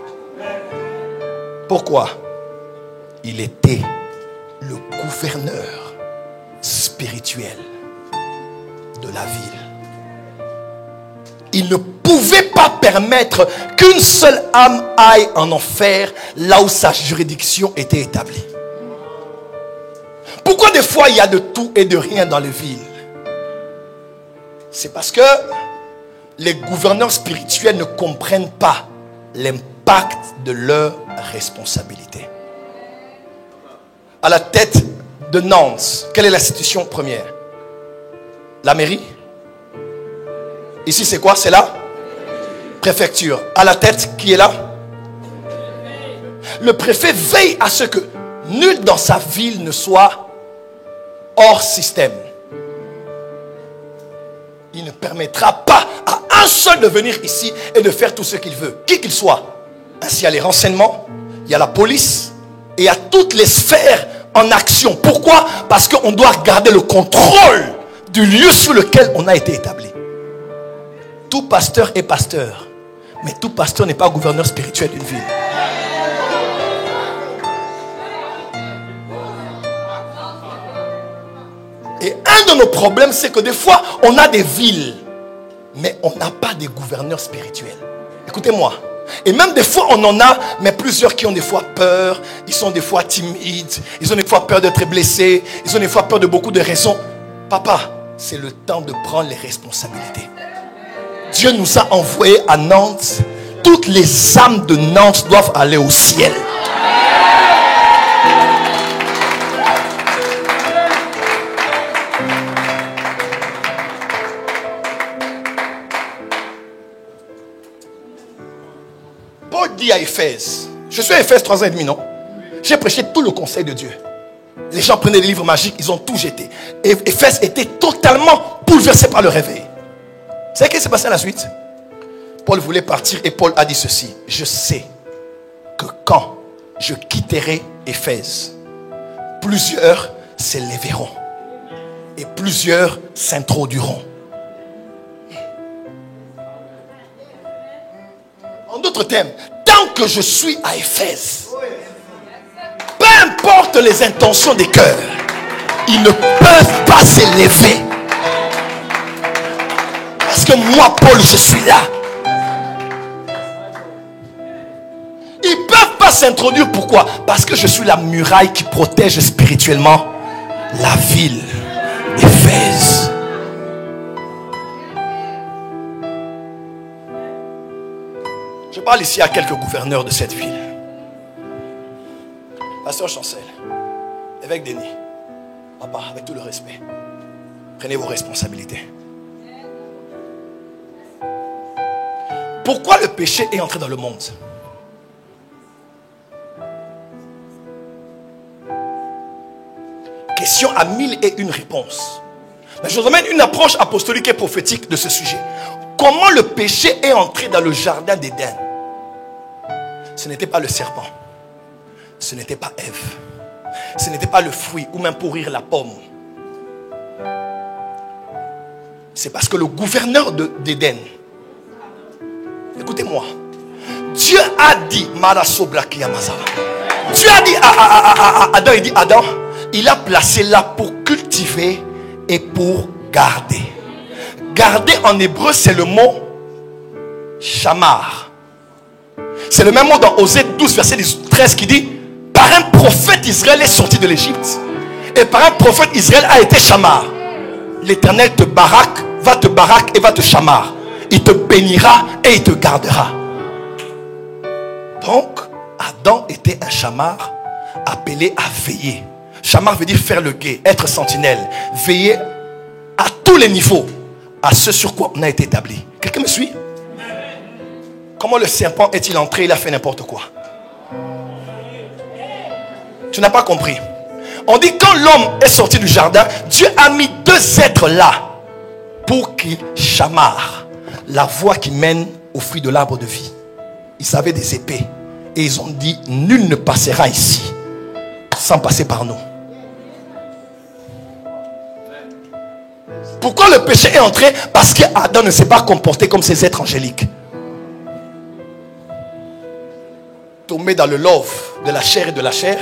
Pourquoi? Il était le gouverneur spirituel de la ville. Il ne pouvait pas permettre qu'une seule âme aille en enfer là où sa juridiction était établie. Pourquoi des fois il y a de tout et de rien dans les villes? C'est parce que les gouverneurs spirituels ne comprennent pas l'impact de leur responsabilité. À la tête de Nantes, quelle est l'institution première? La mairie? Ici c'est quoi? C'est la préfecture. À la tête, qui est là? Le préfet veille à ce que nul dans sa ville ne soit hors système. Il ne permettra pas à un seul de venir ici et de faire tout ce qu'il veut, qui qu'il soit. Ainsi, il y a les renseignements, il y a la police et il y a toutes les sphères en action. Pourquoi? Parce qu'on doit garder le contrôle du lieu sur lequel on a été établi. Tout pasteur est pasteur, mais tout pasteur n'est pas gouverneur spirituel d'une ville. Et un de nos problèmes, c'est que des fois, on a des villes, mais on n'a pas des gouverneurs spirituels. Écoutez-moi. Et même des fois, on en a, mais plusieurs qui ont des fois peur. Ils sont des fois timides. Ils ont des fois peur d'être blessés. Ils ont des fois peur de beaucoup de raisons. Papa, c'est le temps de prendre les responsabilités. Dieu nous a envoyés à Nantes. Toutes les âmes de Nantes doivent aller au ciel. Paul dit à Éphèse, je suis à Éphèse 3 ans et demi, non? J'ai prêché tout le conseil de Dieu. Les gens prenaient des livres magiques, ils ont tout jeté. Et Éphèse était totalement bouleversé par le réveil. Vous savez ce qui s'est passé à la suite? Paul voulait partir et Paul a dit ceci: je sais que quand je quitterai Éphèse, plusieurs s'élèveront et plusieurs s'introduiront. En d'autres termes, tant que je suis à Éphèse, peu importe les intentions des cœurs, ils ne peuvent pas s'élever. Parce que moi, Paul, je suis là. Ils ne peuvent pas s'introduire. Pourquoi? Parce que je suis la muraille qui protège spirituellement la ville d'Éphèse. Je parle ici à quelques gouverneurs de cette ville. Pasteur Chancel, Évêque Denis, papa, avec tout le respect, prenez vos responsabilités. Pourquoi le péché est entré dans le monde? Question à 1001 réponses. Mais je vous amène une approche apostolique et prophétique de ce sujet. Comment le péché est entré dans le jardin d'Éden? Ce n'était pas le serpent. Ce n'était pas Ève. Ce n'était pas le fruit ou même pourrir la pomme. C'est parce que le gouverneur d'Éden, écoutez-moi, Dieu a dit, Dieu a dit à Adam, il dit, Adam, il a placé là pour cultiver et pour garder. Garder en hébreu, c'est le mot shamar. C'est le même mot dans Osée 12, verset 13 qui dit, par un prophète Israël est sorti de l'Égypte. Et par un prophète Israël a été shamar. L'Éternel te baraque, va te baraque et va te shamar. Il te bénira et il te gardera. Donc, Adam était un shamar appelé à veiller. Shamar veut dire faire le guet, être sentinelle, veiller à tous les niveaux, à ce sur quoi on a été établi. Quelqu'un me suit? Comment le serpent est-il entré? Il a fait n'importe quoi. Tu n'as pas compris. On dit quand l'homme est sorti du jardin, Dieu a mis deux êtres là pour qu'ils chamarrent la voie qui mène au fruit de l'arbre de vie. Ils avaient des épées et ils ont dit nul ne passera ici sans passer par nous. Pourquoi le péché est entré? Parce qu'Adam ne s'est pas comporté comme ces êtres angéliques. Tombé dans le love de la chair et de la chair,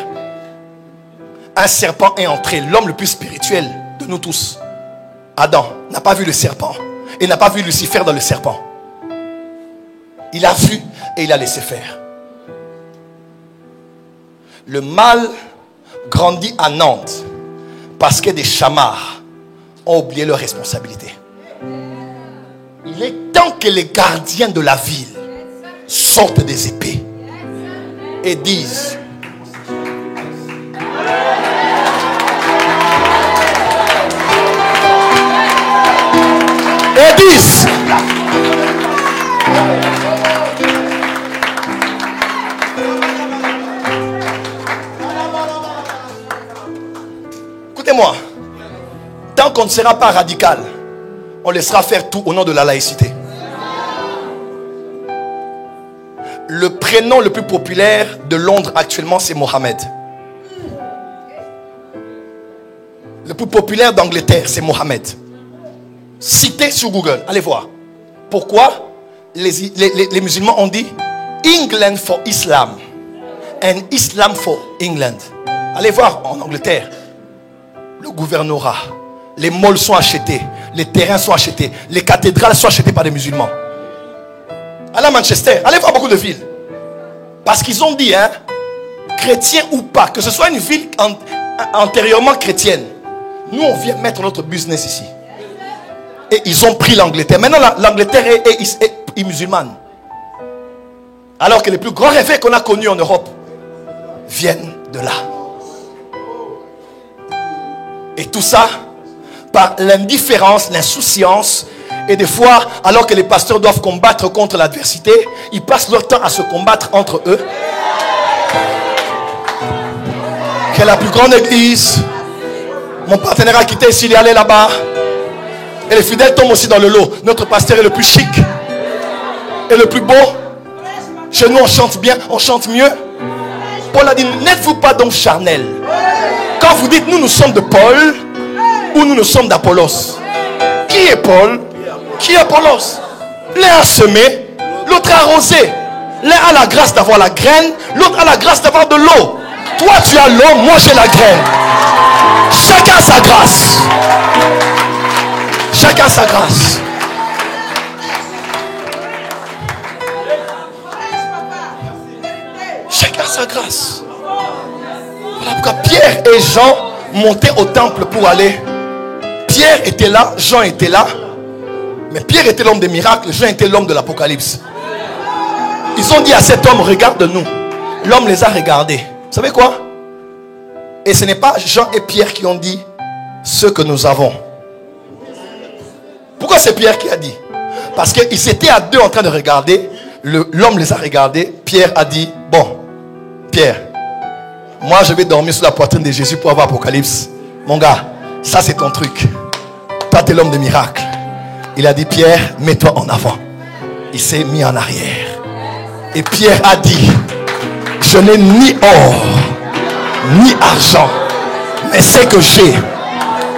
un serpent est entré, l'homme le plus spirituel de nous tous. Adam n'a pas vu le serpent et n'a pas vu Lucifer dans le serpent. Il a vu et il a laissé faire. Le mal grandit à Nantes parce que des chamards ont oublié leurs responsabilités. Il est temps que les gardiens de la ville sortent des épées et disent écoutez-moi, tant qu'on ne sera pas radical, on laissera faire tout au nom de la laïcité. Le prénom le plus populaire de Londres actuellement, c'est Mohamed. Le plus populaire d'Angleterre, c'est Mohamed. Cité sur Google, allez voir. Pourquoi les musulmans ont dit England for Islam and Islam for England. Allez voir en Angleterre. Le gouvernorat, les malls sont achetés, les terrains sont achetés, les cathédrales sont achetées par des musulmans. Allez à Manchester, allez voir beaucoup de villes. Parce qu'ils ont dit, hein, chrétien ou pas, que ce soit une ville antérieurement chrétienne, nous on vient mettre notre business ici. Et ils ont pris l'Angleterre. Maintenant l'Angleterre est musulmane. Alors que les plus grands réveils qu'on a connus en Europe viennent de là. Et tout ça par l'indifférence, l'insouciance. Et des fois, alors que les pasteurs doivent combattre contre l'adversité, ils passent leur temps à se combattre entre eux. Quelle est la plus grande église? Mon partenaire a quitté ici, il est allé là-bas. Et les fidèles tombent aussi dans le lot. Notre pasteur est le plus chic et le plus beau. Chez nous, on chante bien, on chante mieux. Paul a dit, n'êtes-vous pas donc charnel? Quand vous dites, nous sommes de Paul ou nous sommes d'Apollos. Qui est Paul? Qui est Apollos? L'un a semé, l'autre a arrosé. L'un a la grâce d'avoir la graine, l'autre a la grâce d'avoir de l'eau. Toi tu as l'eau, moi j'ai la graine. Chacun sa grâce. Chacun sa grâce. Chacun sa grâce. Voilà pourquoi Pierre et Jean montaient au temple pour aller. Pierre était là, Jean était là. Mais Pierre était l'homme des miracles, Jean était l'homme de l'Apocalypse. Ils ont dit à cet homme, regarde-nous. L'homme les a regardés. Vous savez quoi? Et ce n'est pas Jean et Pierre qui ont dit ce que nous avons. Pourquoi c'est Pierre qui a dit? Parce qu'ils étaient à deux en train de regarder. L'homme les a regardés. Pierre a dit, bon, Pierre, moi je vais dormir sur la poitrine de Jésus pour avoir Apocalypse. Mon gars, ça c'est ton truc. Toi t'es l'homme de miracle. Il a dit, Pierre, mets-toi en avant. Il s'est mis en arrière. Et Pierre a dit, je n'ai ni or, ni argent, mais ce que j'ai,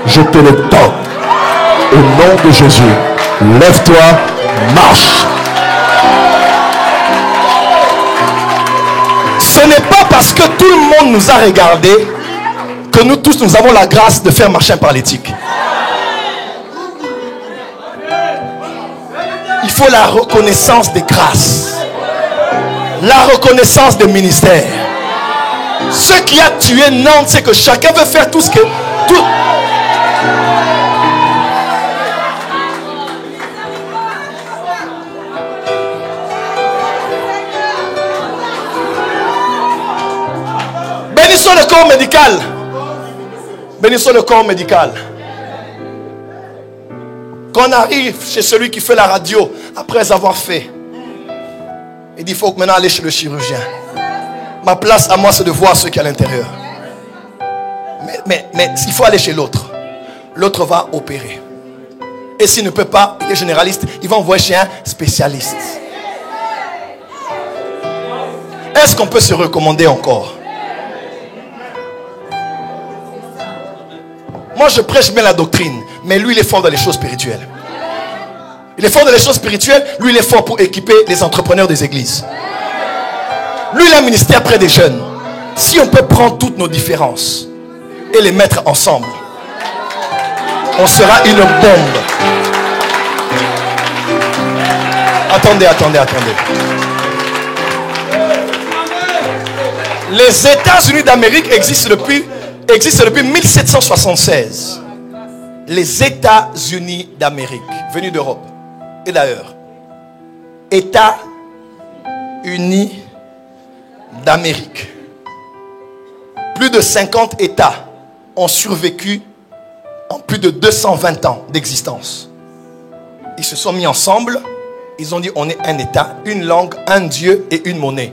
je te le donne. Au nom de Jésus, lève-toi, marche. Ce n'est pas parce que tout le monde nous a regardés que nous tous nous avons la grâce de faire marcher un paralytique. Il faut la reconnaissance des grâces, la reconnaissance des ministères. Ce qui a tué Nantes, c'est que chacun veut faire tout ce que... Bénissons le corps médical. Bénissons le corps médical. Quand on arrive chez celui qui fait la radio, après avoir fait, il dit, il faut maintenant aller chez le chirurgien. Ma place à moi, c'est de voir ce qu'il y a à l'intérieur. Mais il faut aller chez l'autre. L'autre va opérer. Et s'il ne peut pas, il est généraliste, il va envoyer chez un spécialiste. Est-ce qu'on peut se recommander encore? Moi, je prêche bien la doctrine, mais lui, il est fort dans les choses spirituelles. Il est fort dans les choses spirituelles, lui, il est fort pour équiper les entrepreneurs des églises. Lui, il a un ministère près des jeunes. Si on peut prendre toutes nos différences et les mettre ensemble, on sera une bombe. Attendez. Les États-Unis d'Amérique existent depuis 1776. Les États-Unis d'Amérique, venus d'Europe et d'ailleurs. États-Unis d'Amérique. Plus de 50 États ont survécu en plus de 220 ans d'existence. Ils se sont mis ensemble. Ils ont dit, on est un État, une langue, un Dieu et une monnaie.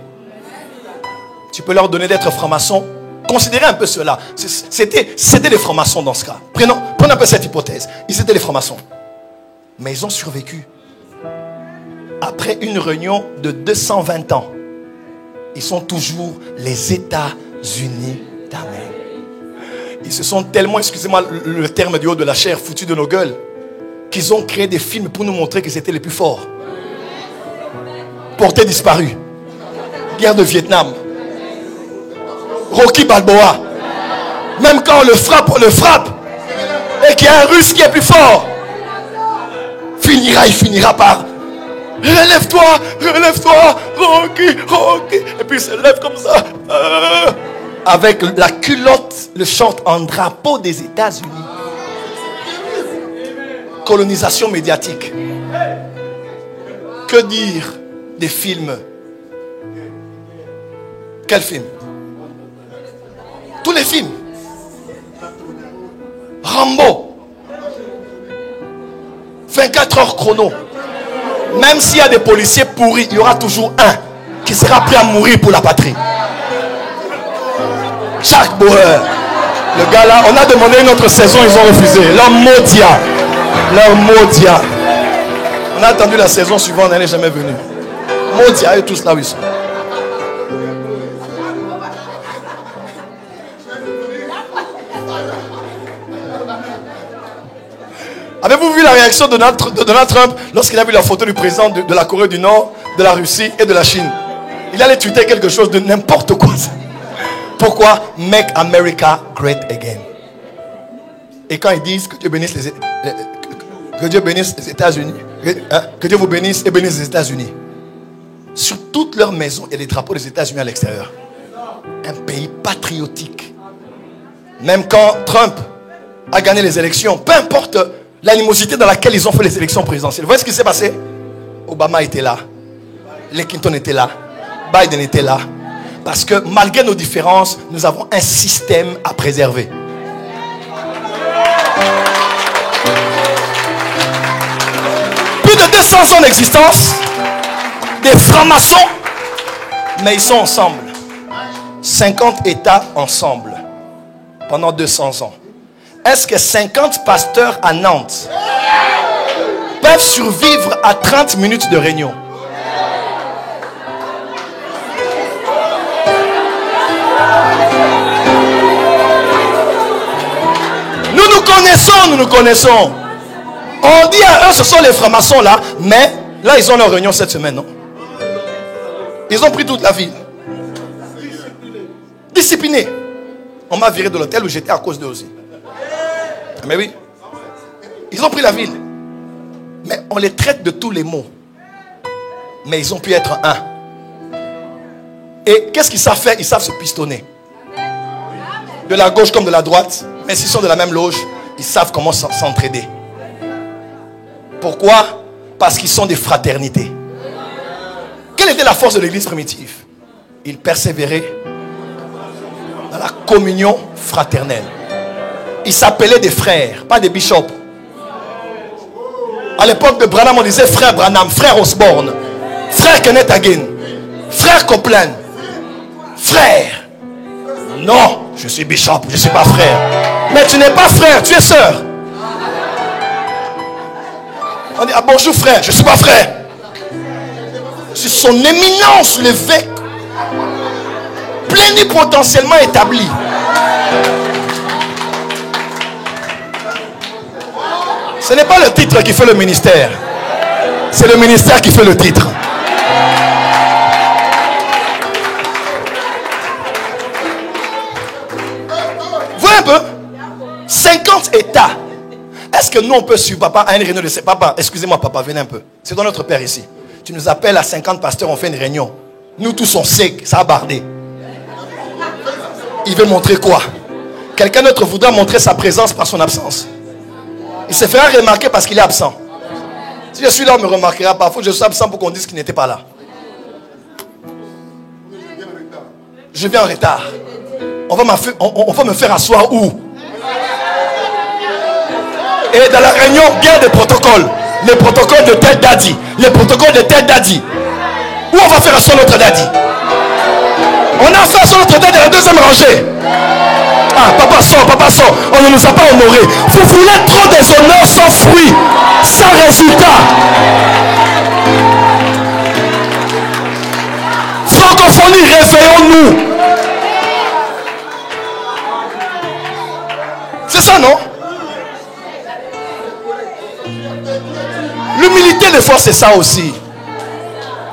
Tu peux leur donner d'être francs-maçons. Considérez un peu cela. C'était les francs-maçons dans ce cas. Prenez un peu cette hypothèse. Ils étaient les francs-maçons. Mais ils ont survécu. Après une réunion de 220 ans, ils sont toujours les États-Unis d'Amérique. Ils se sont tellement, excusez-moi le terme du haut de la chair, foutus de nos gueules, qu'ils ont créé des films pour nous montrer qu'ils étaient les plus forts. Portée disparue. Guerre de Vietnam. Rocky Balboa. Même quand on le frappe, et qu'il y a un Russe qui est plus fort, il finira par relève-toi, Rocky. Et puis il se lève comme ça. Avec la culotte, le chante en drapeau des États-Unis. Colonisation médiatique. Que dire des films? Quel film? Tous les films. Rambo. 24 heures chrono. Même s'il y a des policiers pourris, il y aura toujours un qui sera prêt à mourir pour la patrie. Jack Bauer. Le gars là, on a demandé une autre saison, ils ont refusé. Leur Maudia. On a attendu la saison suivante, elle n'est jamais venue. Maudia et tous là où ils sont. Avez-vous vu la réaction de Donald Trump lorsqu'il a vu la photo du président de la Corée du Nord, de la Russie et de la Chine? Il allait tweeter quelque chose de n'importe quoi. Pourquoi? Make America Great Again. Et quand ils disent que Dieu bénisse les États-Unis, que Dieu vous bénisse et bénisse les États-Unis. Sur toute leur maison, il y a des drapeaux des États-Unis à l'extérieur. Un pays patriotique. Même quand Trump a gagné les élections, peu importe l'animosité dans laquelle ils ont fait les élections présidentielles. Vous voyez ce qui s'est passé? Obama était là. Les Clinton étaient là. Biden était là. Parce que malgré nos différences, nous avons un système à préserver. Plus de 200 ans d'existence, des francs-maçons, mais ils sont ensemble. 50 États ensemble pendant 200 ans. Est-ce que 50 pasteurs à Nantes peuvent survivre à 30 minutes de réunion? Nous nous connaissons. On dit à eux, ce sont les francs-maçons là, mais là, ils ont leur réunion cette semaine, non? Ils ont pris toute la ville. Disciplinés. On m'a viré de l'hôtel où j'étais à cause d'eux aussi. Mais oui. Ils ont pris la ville. Mais on les traite de tous les maux. Mais ils ont pu être un. Et qu'est-ce qu'ils savent faire? Ils savent se pistonner. De la gauche comme de la droite. Mais s'ils sont de la même loge, ils savent comment s'entraider. Pourquoi? Parce qu'ils sont des fraternités. Quelle était la force de l'église primitive? Ils persévéraient dans la communion fraternelle. Ils s'appelaient des frères, pas des bishops. À l'époque de Branham, on disait frère Branham, frère Osborne, frère Kenneth Hagin, frère Copeland, frère. Non, je suis bishop, je ne suis pas frère. Mais tu n'es pas frère, tu es sœur. On dit, ah bonjour frère, je ne suis pas frère. C'est son éminence, l'évêque, plénipotentiellement établi. Ce n'est pas le titre qui fait le ministère. C'est le ministère qui fait le titre. Voyez un peu. 50 États. Est-ce que nous on peut suivre papa à une réunion de ses papas? Excusez-moi papa, venez un peu. C'est dans notre père ici. Tu nous appelles à 50 pasteurs, on fait une réunion. Nous tous on sait que ça a bardé. Il veut montrer quoi? Quelqu'un d'autre voudra montrer sa présence par son absence. Il se fera remarquer parce qu'il est absent. Si je suis là, on me remarquera pas. Il faut que je sois absent pour qu'on dise qu'il n'était pas là. Je viens en retard. On va me faire asseoir où? Et dans la réunion, il y a des protocoles. Les protocoles de tel daddy. Les protocoles de tel daddy. Où on va faire asseoir notre daddy? On a fait asseoir notre daddy à la deuxième rangée. Ah, papa sort, on ne nous a pas honorés. Vous voulez trop des honneurs sans fruit, sans résultat. Francophonie, réveillons-nous. C'est ça, non? L'humilité des fois, c'est ça aussi.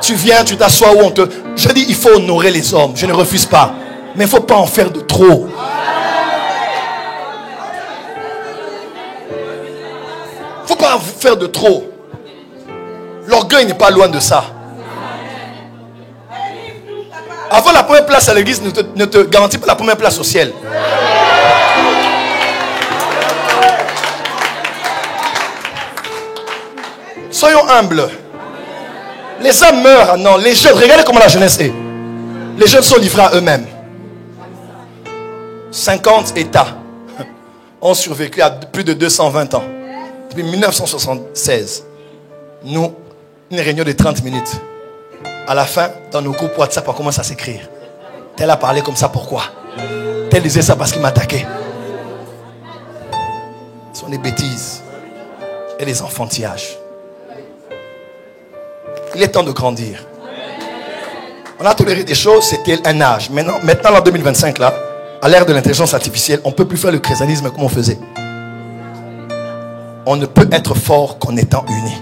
Tu viens, tu t'assois où on te... Je dis, il faut honorer les hommes. Je ne refuse pas. Mais il ne faut pas en faire de trop. Il ne faut pas en faire de trop. L'orgueil n'est pas loin de ça. Avoir la première place à l'église ne te garantit pas la première place au ciel. Soyons humbles. Les hommes meurent. Non, les jeunes, regardez comment la jeunesse est. Les jeunes sont livrés à eux-mêmes. 50 États ont survécu à plus de 220 ans. Depuis 1976. Nous, une réunion de 30 minutes. À la fin, dans nos groupes WhatsApp, on commence à s'écrire. Tel a parlé comme ça, pourquoi? Tel disait ça parce qu'il m'attaquait. Ce sont des bêtises et des enfantillages. Il est temps de grandir. On a toléré des choses, c'était un âge. Maintenant en 2025, là, à l'ère de l'intelligence artificielle, on ne peut plus faire le christianisme comme on faisait. On ne peut être fort qu'en étant unis.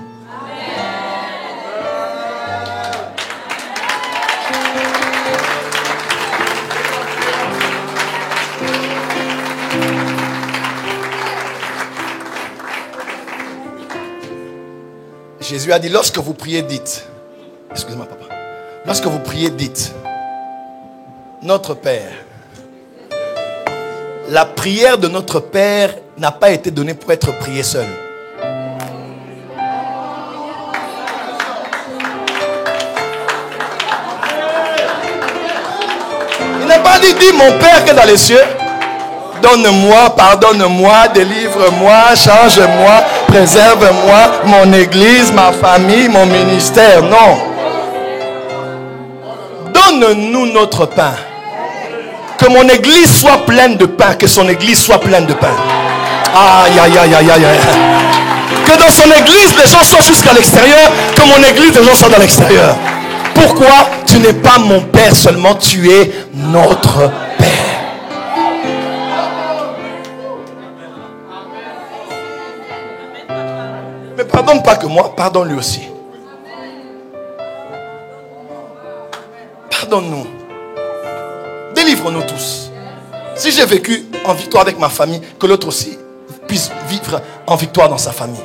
Jésus a dit, lorsque vous priez, dites. Excusez-moi, papa. Lorsque vous priez, dites. Notre Père. La prière de notre Père n'a pas été donnée pour être priée seule. Dis mon Père qui est dans les cieux. Donne-moi, pardonne-moi, délivre-moi, change-moi, préserve-moi, mon église, ma famille, mon ministère. Non. Donne-nous notre pain. Que mon église soit pleine de pain, que son église soit pleine de pain. Aïe, aïe, aïe, aïe, aïe, aïe. Que dans son église, les gens soient jusqu'à l'extérieur, que mon église, les gens soient dans l'extérieur. Pourquoi? Tu n'es pas mon Père seulement, tu es notre Père. Mais pardonne pas que moi, pardonne lui aussi. Pardonne-nous. Délivre-nous tous. Si j'ai vécu en victoire avec ma famille, que l'autre aussi puisse vivre en victoire dans sa famille.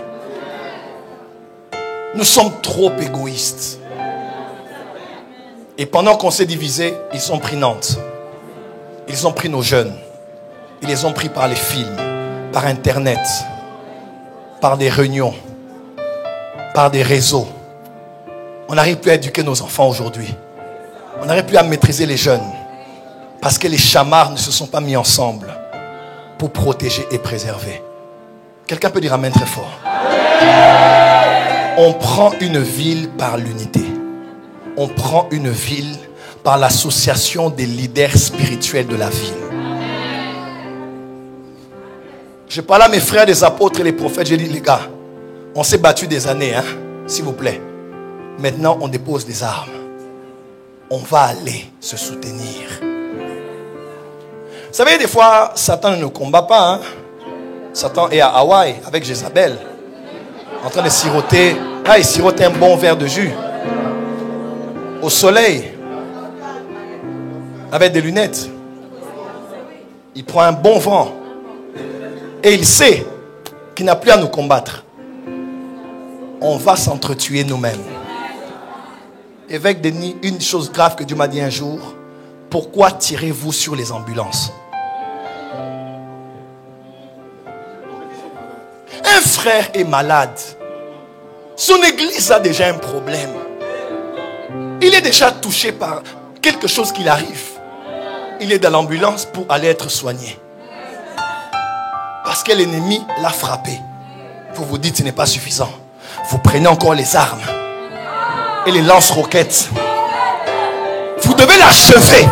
Nous sommes trop égoïstes. Et pendant qu'on s'est divisé, ils ont pris Nantes. Ils ont pris nos jeunes. Ils les ont pris par les films, par Internet, par des réunions, par des réseaux. On n'arrive plus à éduquer nos enfants aujourd'hui. On n'arrive plus à maîtriser les jeunes. Parce que les chamards ne se sont pas mis ensemble pour protéger et préserver. Quelqu'un peut dire amen très fort. On prend une ville par l'unité. On prend une ville par l'association des leaders spirituels de la ville. Je parle à mes frères des apôtres et les prophètes. J'ai dit, les gars, on s'est battu des années, hein, s'il vous plaît. Maintenant, on dépose des armes. On va aller se soutenir. Vous savez, des fois, Satan ne nous combat pas. Hein? Satan est à Hawaï avec Jézabel, en train de siroter. Là, il sirote un bon verre de jus. Au soleil. Avec des lunettes. Il prend un bon vent. Et il sait qu'il n'a plus à nous combattre. On va s'entretuer nous-mêmes. Évêque Denis, une chose grave que Dieu m'a dit un jour. Pourquoi tirez-vous sur les ambulances? Un frère est malade. Son église a déjà un problème. Il est déjà touché par quelque chose qui arrive. Il est dans l'ambulance pour aller être soigné. Parce que l'ennemi l'a frappé. Vous vous dites ce n'est pas suffisant. Vous prenez encore les armes et les lance-roquettes. Vous devez l'achever.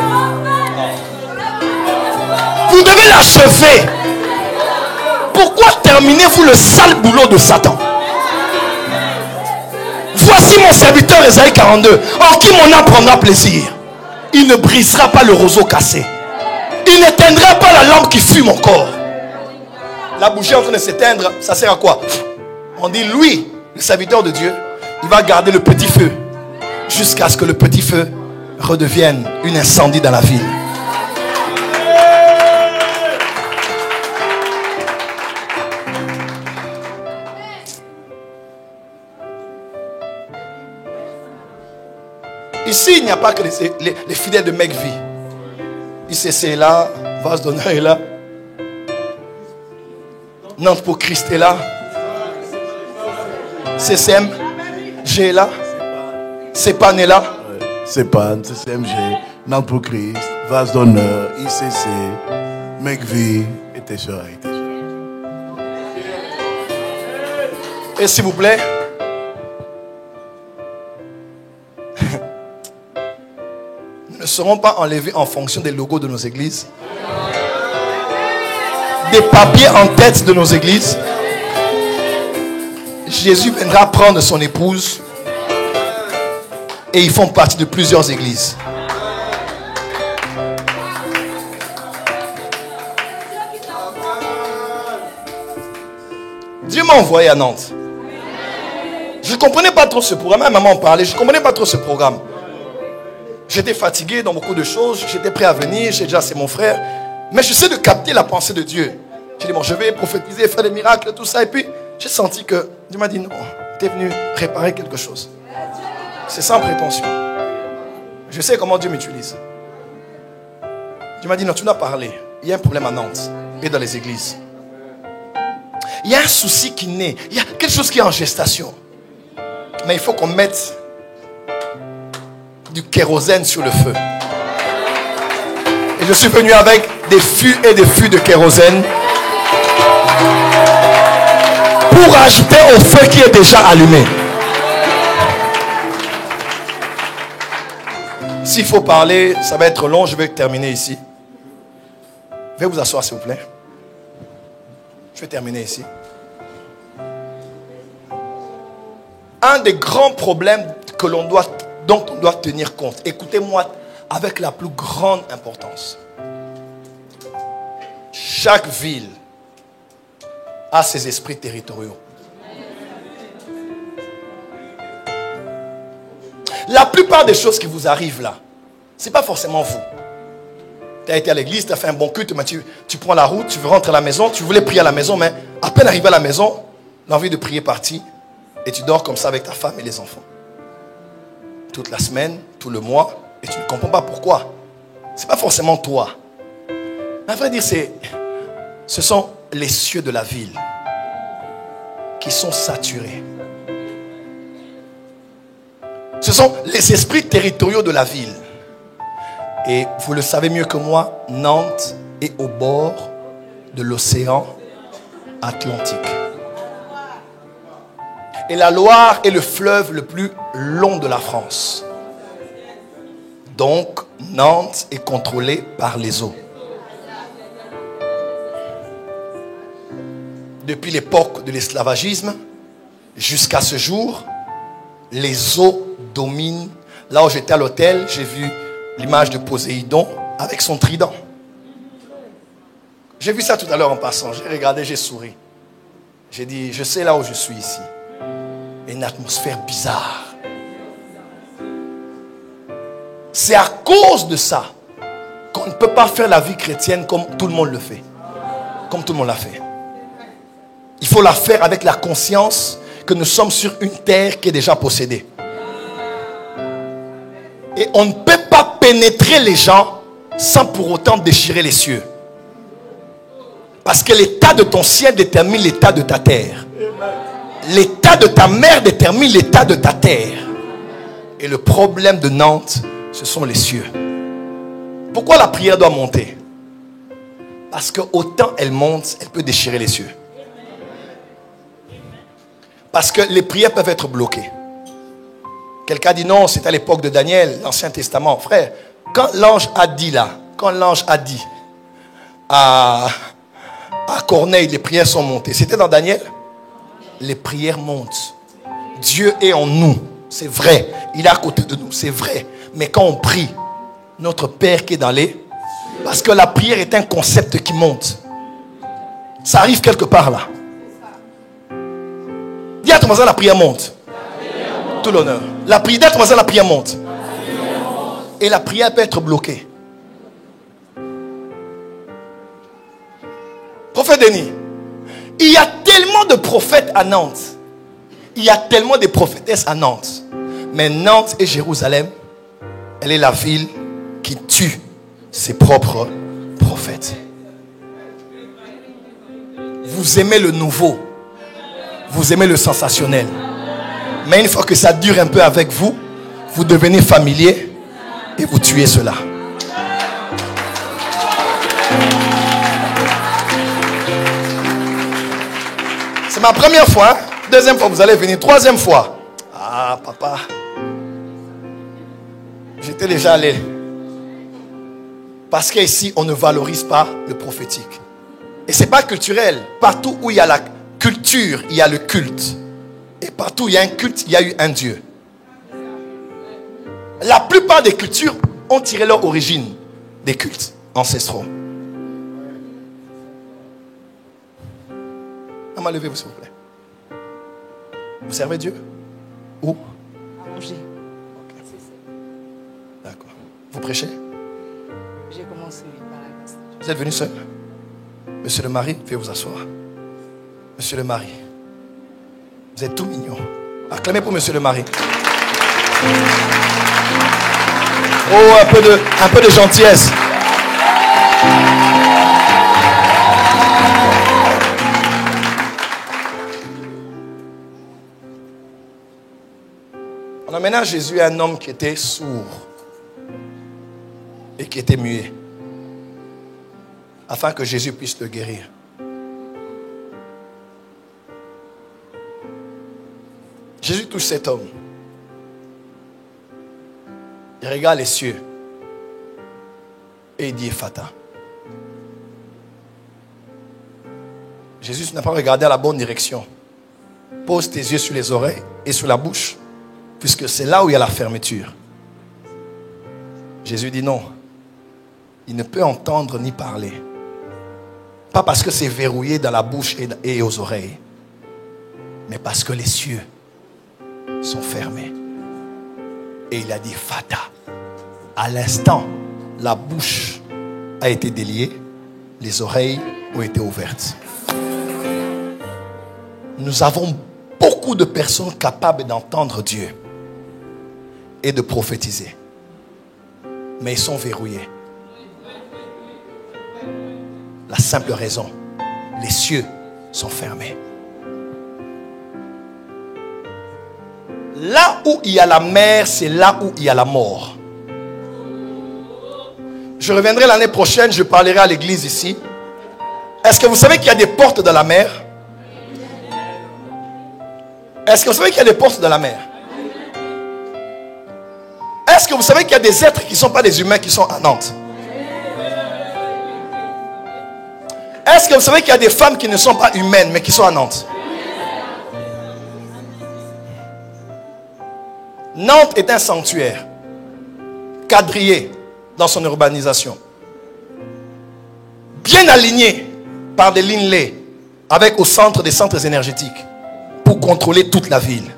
Vous devez l'achever. Pourquoi terminez-vous le sale boulot de Satan? Voici mon serviteur Ésaïe 42, en qui mon âme prendra plaisir. Il ne brisera pas le roseau cassé. Il n'éteindra pas la lampe qui fume encore. La bougie en train de s'éteindre, ça sert à quoi? On dit, lui, le serviteur de Dieu, il va garder le petit feu jusqu'à ce que le petit feu redevienne un incendie dans la ville. Ici, il n'y a pas que les fidèles de McVie. ICC est là, Vase d'honneur est là, Nantes pour Christ est là, CCM, G est là, CEPAN est là. CEPAN, CCMG, Nantes pour Christ, Vase d'honneur, ICC, McVie, et Técheur. Et s'il vous plaît, nous ne serons pas enlevés en fonction des logos de nos églises, des papiers en tête de nos églises. Jésus viendra prendre son épouse et ils font partie de plusieurs églises. Dieu m'a envoyé à Nantes. Je ne comprenais pas trop ce programme. Maman en parlait. Je ne comprenais pas trop ce programme. J'étais fatigué dans beaucoup de choses. J'étais prêt à venir. J'ai dit, c'est mon frère. Mais j'essaie de capter la pensée de Dieu. J'ai dit, bon, je vais prophétiser, faire des miracles, tout ça. Et puis, j'ai senti que Dieu m'a dit, non, tu es venu réparer quelque chose. C'est sans prétention. Je sais comment Dieu m'utilise. Dieu m'a dit, non, tu dois parler. Il y a un problème à Nantes et dans les églises. Il y a un souci qui naît. Il y a quelque chose qui est en gestation. Mais il faut qu'on mette du kérosène sur le feu. Et je suis venu avec des fûts et des fûts de kérosène pour ajouter au feu qui est déjà allumé. S'il faut parler, ça va être long, je vais terminer ici. Veuillez vous asseoir s'il vous plaît. Je vais terminer ici. Un des grands problèmes dont on doit tenir compte, écoutez-moi avec la plus grande importance. Chaque ville a ses esprits territoriaux. La plupart des choses qui vous arrivent là, ce n'est pas forcément vous. Tu as été à l'église, tu as fait un bon culte, mais tu prends la route, tu veux rentrer à la maison, tu voulais prier à la maison, mais à peine arrivé à la maison, l'envie de prier est partie, et tu dors comme ça avec ta femme et les enfants. Toute la semaine, tout le mois, et tu ne comprends pas pourquoi. Ce n'est pas forcément toi. Mais à vrai dire, ce sont les cieux de la ville qui sont saturés. Ce sont les esprits territoriaux de la ville. Et vous le savez mieux que moi, Nantes est au bord de l'océan Atlantique. Et la Loire est le fleuve le plus long de la France. Donc, Nantes est contrôlée par les eaux. Depuis l'époque de l'esclavagisme jusqu'à ce jour, les eaux dominent. Là où j'étais à l'hôtel, j'ai vu l'image de Poséidon avec son trident. J'ai vu ça tout à l'heure en passant. J'ai regardé, j'ai souri. J'ai dit, je sais là où je suis ici. Une atmosphère bizarre. C'est à cause de ça qu'on ne peut pas faire la vie chrétienne comme tout le monde le fait. Comme tout le monde l'a fait. Il faut la faire avec la conscience que nous sommes sur une terre qui est déjà possédée. Et on ne peut pas pénétrer les gens sans pour autant déchirer les cieux. Parce que l'état de ton ciel détermine l'état de ta terre. L'état de ta mer détermine l'état de ta terre. Et le problème de Nantes, ce sont les cieux. Pourquoi la prière doit monter? Parce que autant elle monte, elle peut déchirer les cieux. Parce que les prières peuvent être bloquées. Quelqu'un dit non, c'est à l'époque de Daniel, l'Ancien Testament. Frère, quand l'ange a dit là, quand l'ange a dit à Corneille, les prières sont montées. C'était dans Daniel? Les prières montent. Dieu est en nous, c'est vrai. Il est à côté de nous, c'est vrai. Mais quand on prie, notre Père qui est dans les... Parce que la prière est un concept qui monte. Ça arrive quelque part là. Dis à ton voisin, la prière monte. Tout l'honneur. La prière, la prière monte. Et la prière peut être bloquée. Prophète Denis, il y a tellement de prophètes à Nantes. Il y a tellement de prophétesses à Nantes. Mais Nantes et Jérusalem, elle est la ville qui tue ses propres prophètes. Vous aimez le nouveau. Vous aimez le sensationnel. Mais une fois que ça dure un peu avec vous, vous devenez familier et vous tuez cela. C'est ma première fois. Deuxième fois, vous allez venir. Troisième fois. Ah, papa. J'étais déjà allé. Parce qu'ici, on ne valorise pas le prophétique. Et ce n'est pas culturel. Partout où il y a la culture, il y a le culte. Et partout où il y a un culte, il y a eu un Dieu. La plupart des cultures ont tiré leur origine des cultes ancestraux. Levez-vous s'il vous plaît. Vous servez Dieu? Où? À Angers. Okay. D'accord. Vous prêchez? J'ai commencé par la grâce. Vous êtes venu seul? Monsieur le mari, veuillez vous asseoir. Monsieur le mari, vous êtes tout mignon. Acclamez pour monsieur le mari. Oh, un peu de gentillesse. On emmène à Jésus un homme qui était sourd et qui était muet. afin que Jésus puisse te guérir. Jésus touche cet homme. Il regarde les cieux et il dit Ephata. Jésus n'a pas regardé à la bonne direction. Pose tes yeux sur les oreilles et sur la bouche, puisque c'est là où il y a la fermeture. Jésus dit non. Il ne peut entendre ni parler. Pas parce que c'est verrouillé dans la bouche et aux oreilles, mais parce que les cieux sont fermés. Et il a dit Fata. À l'instant, la bouche a été déliée, les oreilles ont été ouvertes. Nous avons beaucoup de personnes capables d'entendre Dieu et de prophétiser. Mais ils sont verrouillés. La simple raison, les cieux sont fermés. Là où il y a la mer, c'est là où il y a la mort. Je reviendrai l'année prochaine, je parlerai à l'église ici. Est-ce que vous savez qu'il y a des portes dans la mer? Est-ce que vous savez qu'il y a des portes dans la mer? Est-ce que vous savez qu'il y a des êtres qui ne sont pas des humains qui sont à Nantes? Est-ce que vous savez qu'il y a des femmes qui ne sont pas humaines mais qui sont à Nantes? Nantes est un sanctuaire quadrillé dans son urbanisation, bien aligné par des lignes laies, avec au centre des centres énergétiques pour contrôler toute la ville.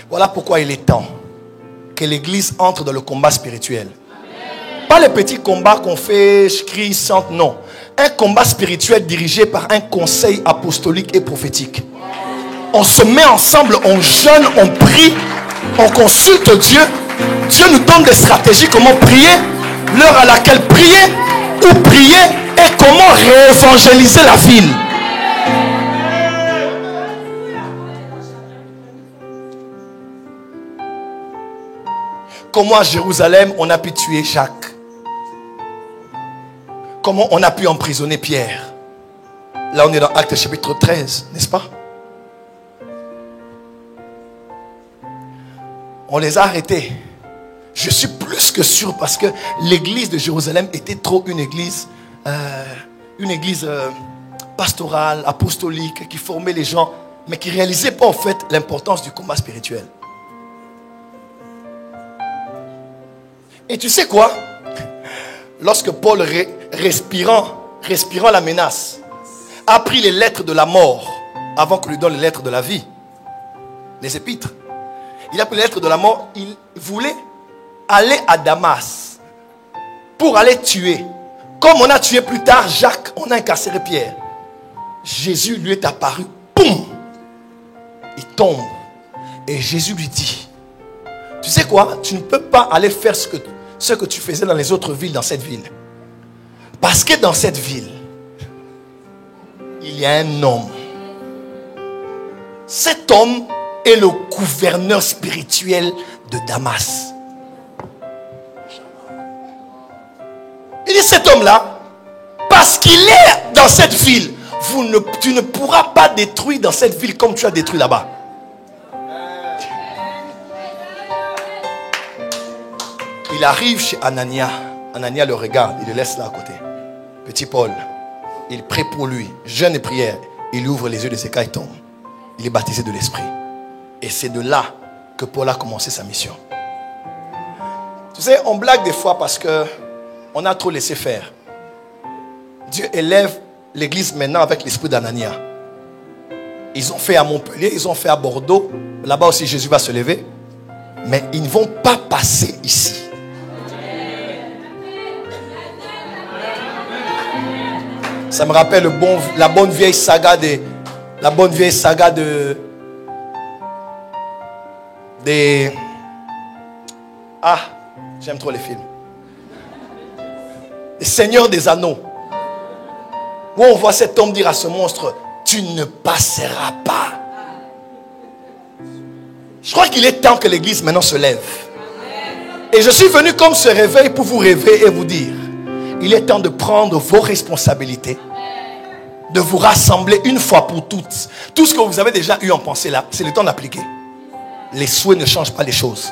Voilà pourquoi il est temps que l'église entre dans le combat spirituel. Pas les petits combats qu'on fait, je crie, chante, non. Un combat spirituel dirigé par un conseil apostolique et prophétique. On se met ensemble, on jeûne, on prie, on consulte Dieu. Dieu nous donne des stratégies, comment prier, l'heure à laquelle prier, où prier et comment réévangéliser la ville. Comment à Jérusalem on a pu tuer Jacques? Comment on a pu emprisonner Pierre? Là on est dans Actes chapitre 13, n'est-ce pas? On les a arrêtés. Je suis plus que sûr parce que l'église de Jérusalem était trop une église pastorale, apostolique, qui formait les gens, mais qui ne réalisait pas en fait l'importance du combat spirituel. Et tu sais quoi? Lorsque Paul, respirant la menace, a pris les lettres de la mort avant qu'on lui donne les lettres de la vie, les épîtres, il a pris les lettres de la mort, il voulait aller à Damas pour aller tuer. Comme on a tué plus tard Jacques, on a incarcéré Pierre. Jésus lui est apparu, boum, il tombe. Et Jésus lui dit, tu sais quoi, tu ne peux pas aller faire ce que tu faisais dans les autres villes, dans cette ville. Parce que dans cette ville, il y a un homme. Cet homme est le gouverneur spirituel de Damas. Il dit cet homme-là, parce qu'il est dans cette ville, tu ne pourras pas détruire dans cette ville comme tu as détruit là-bas. Il arrive chez Anania. Anania le regarde, il le laisse là à côté. Petit Paul, il prie pour lui, jeûne et prière. Il ouvre les yeux de ses écailles tombent. Il est baptisé de l'esprit. Et c'est de là que Paul a commencé sa mission. Tu sais, on blague des fois parce que on a trop laissé faire. Dieu élève l'église maintenant avec l'esprit d'Anania. Ils ont fait à Montpellier, ils ont fait à Bordeaux. Là-bas aussi Jésus va se lever. Mais ils ne vont pas passer ici. Ça me rappelle la bonne vieille saga Ah, j'aime trop les films. Les Seigneurs des Anneaux. Où on voit cet homme dire à ce monstre, tu ne passeras pas. Je crois qu'il est temps que l'église maintenant se lève. Et je suis venu comme ce réveil pour vous rêver et vous dire, Il est temps de prendre vos responsabilités, de vous rassembler une fois pour toutes. Tout ce que vous avez déjà eu en pensée là, c'est le temps d'appliquer. Les souhaits ne changent pas les choses,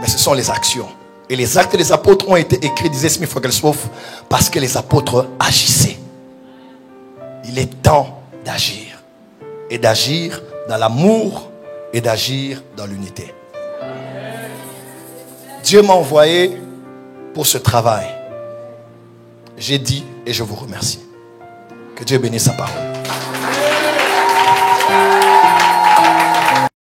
mais ce sont les actions. Et les actes des apôtres ont été écrits, disait Smith Wigglesworth, parce que les apôtres agissaient. Il est temps d'agir. Et d'agir dans l'amour et d'agir dans l'unité. Dieu m'a envoyé pour ce travail. J'ai dit et je vous remercie. Que Dieu bénisse sa parole.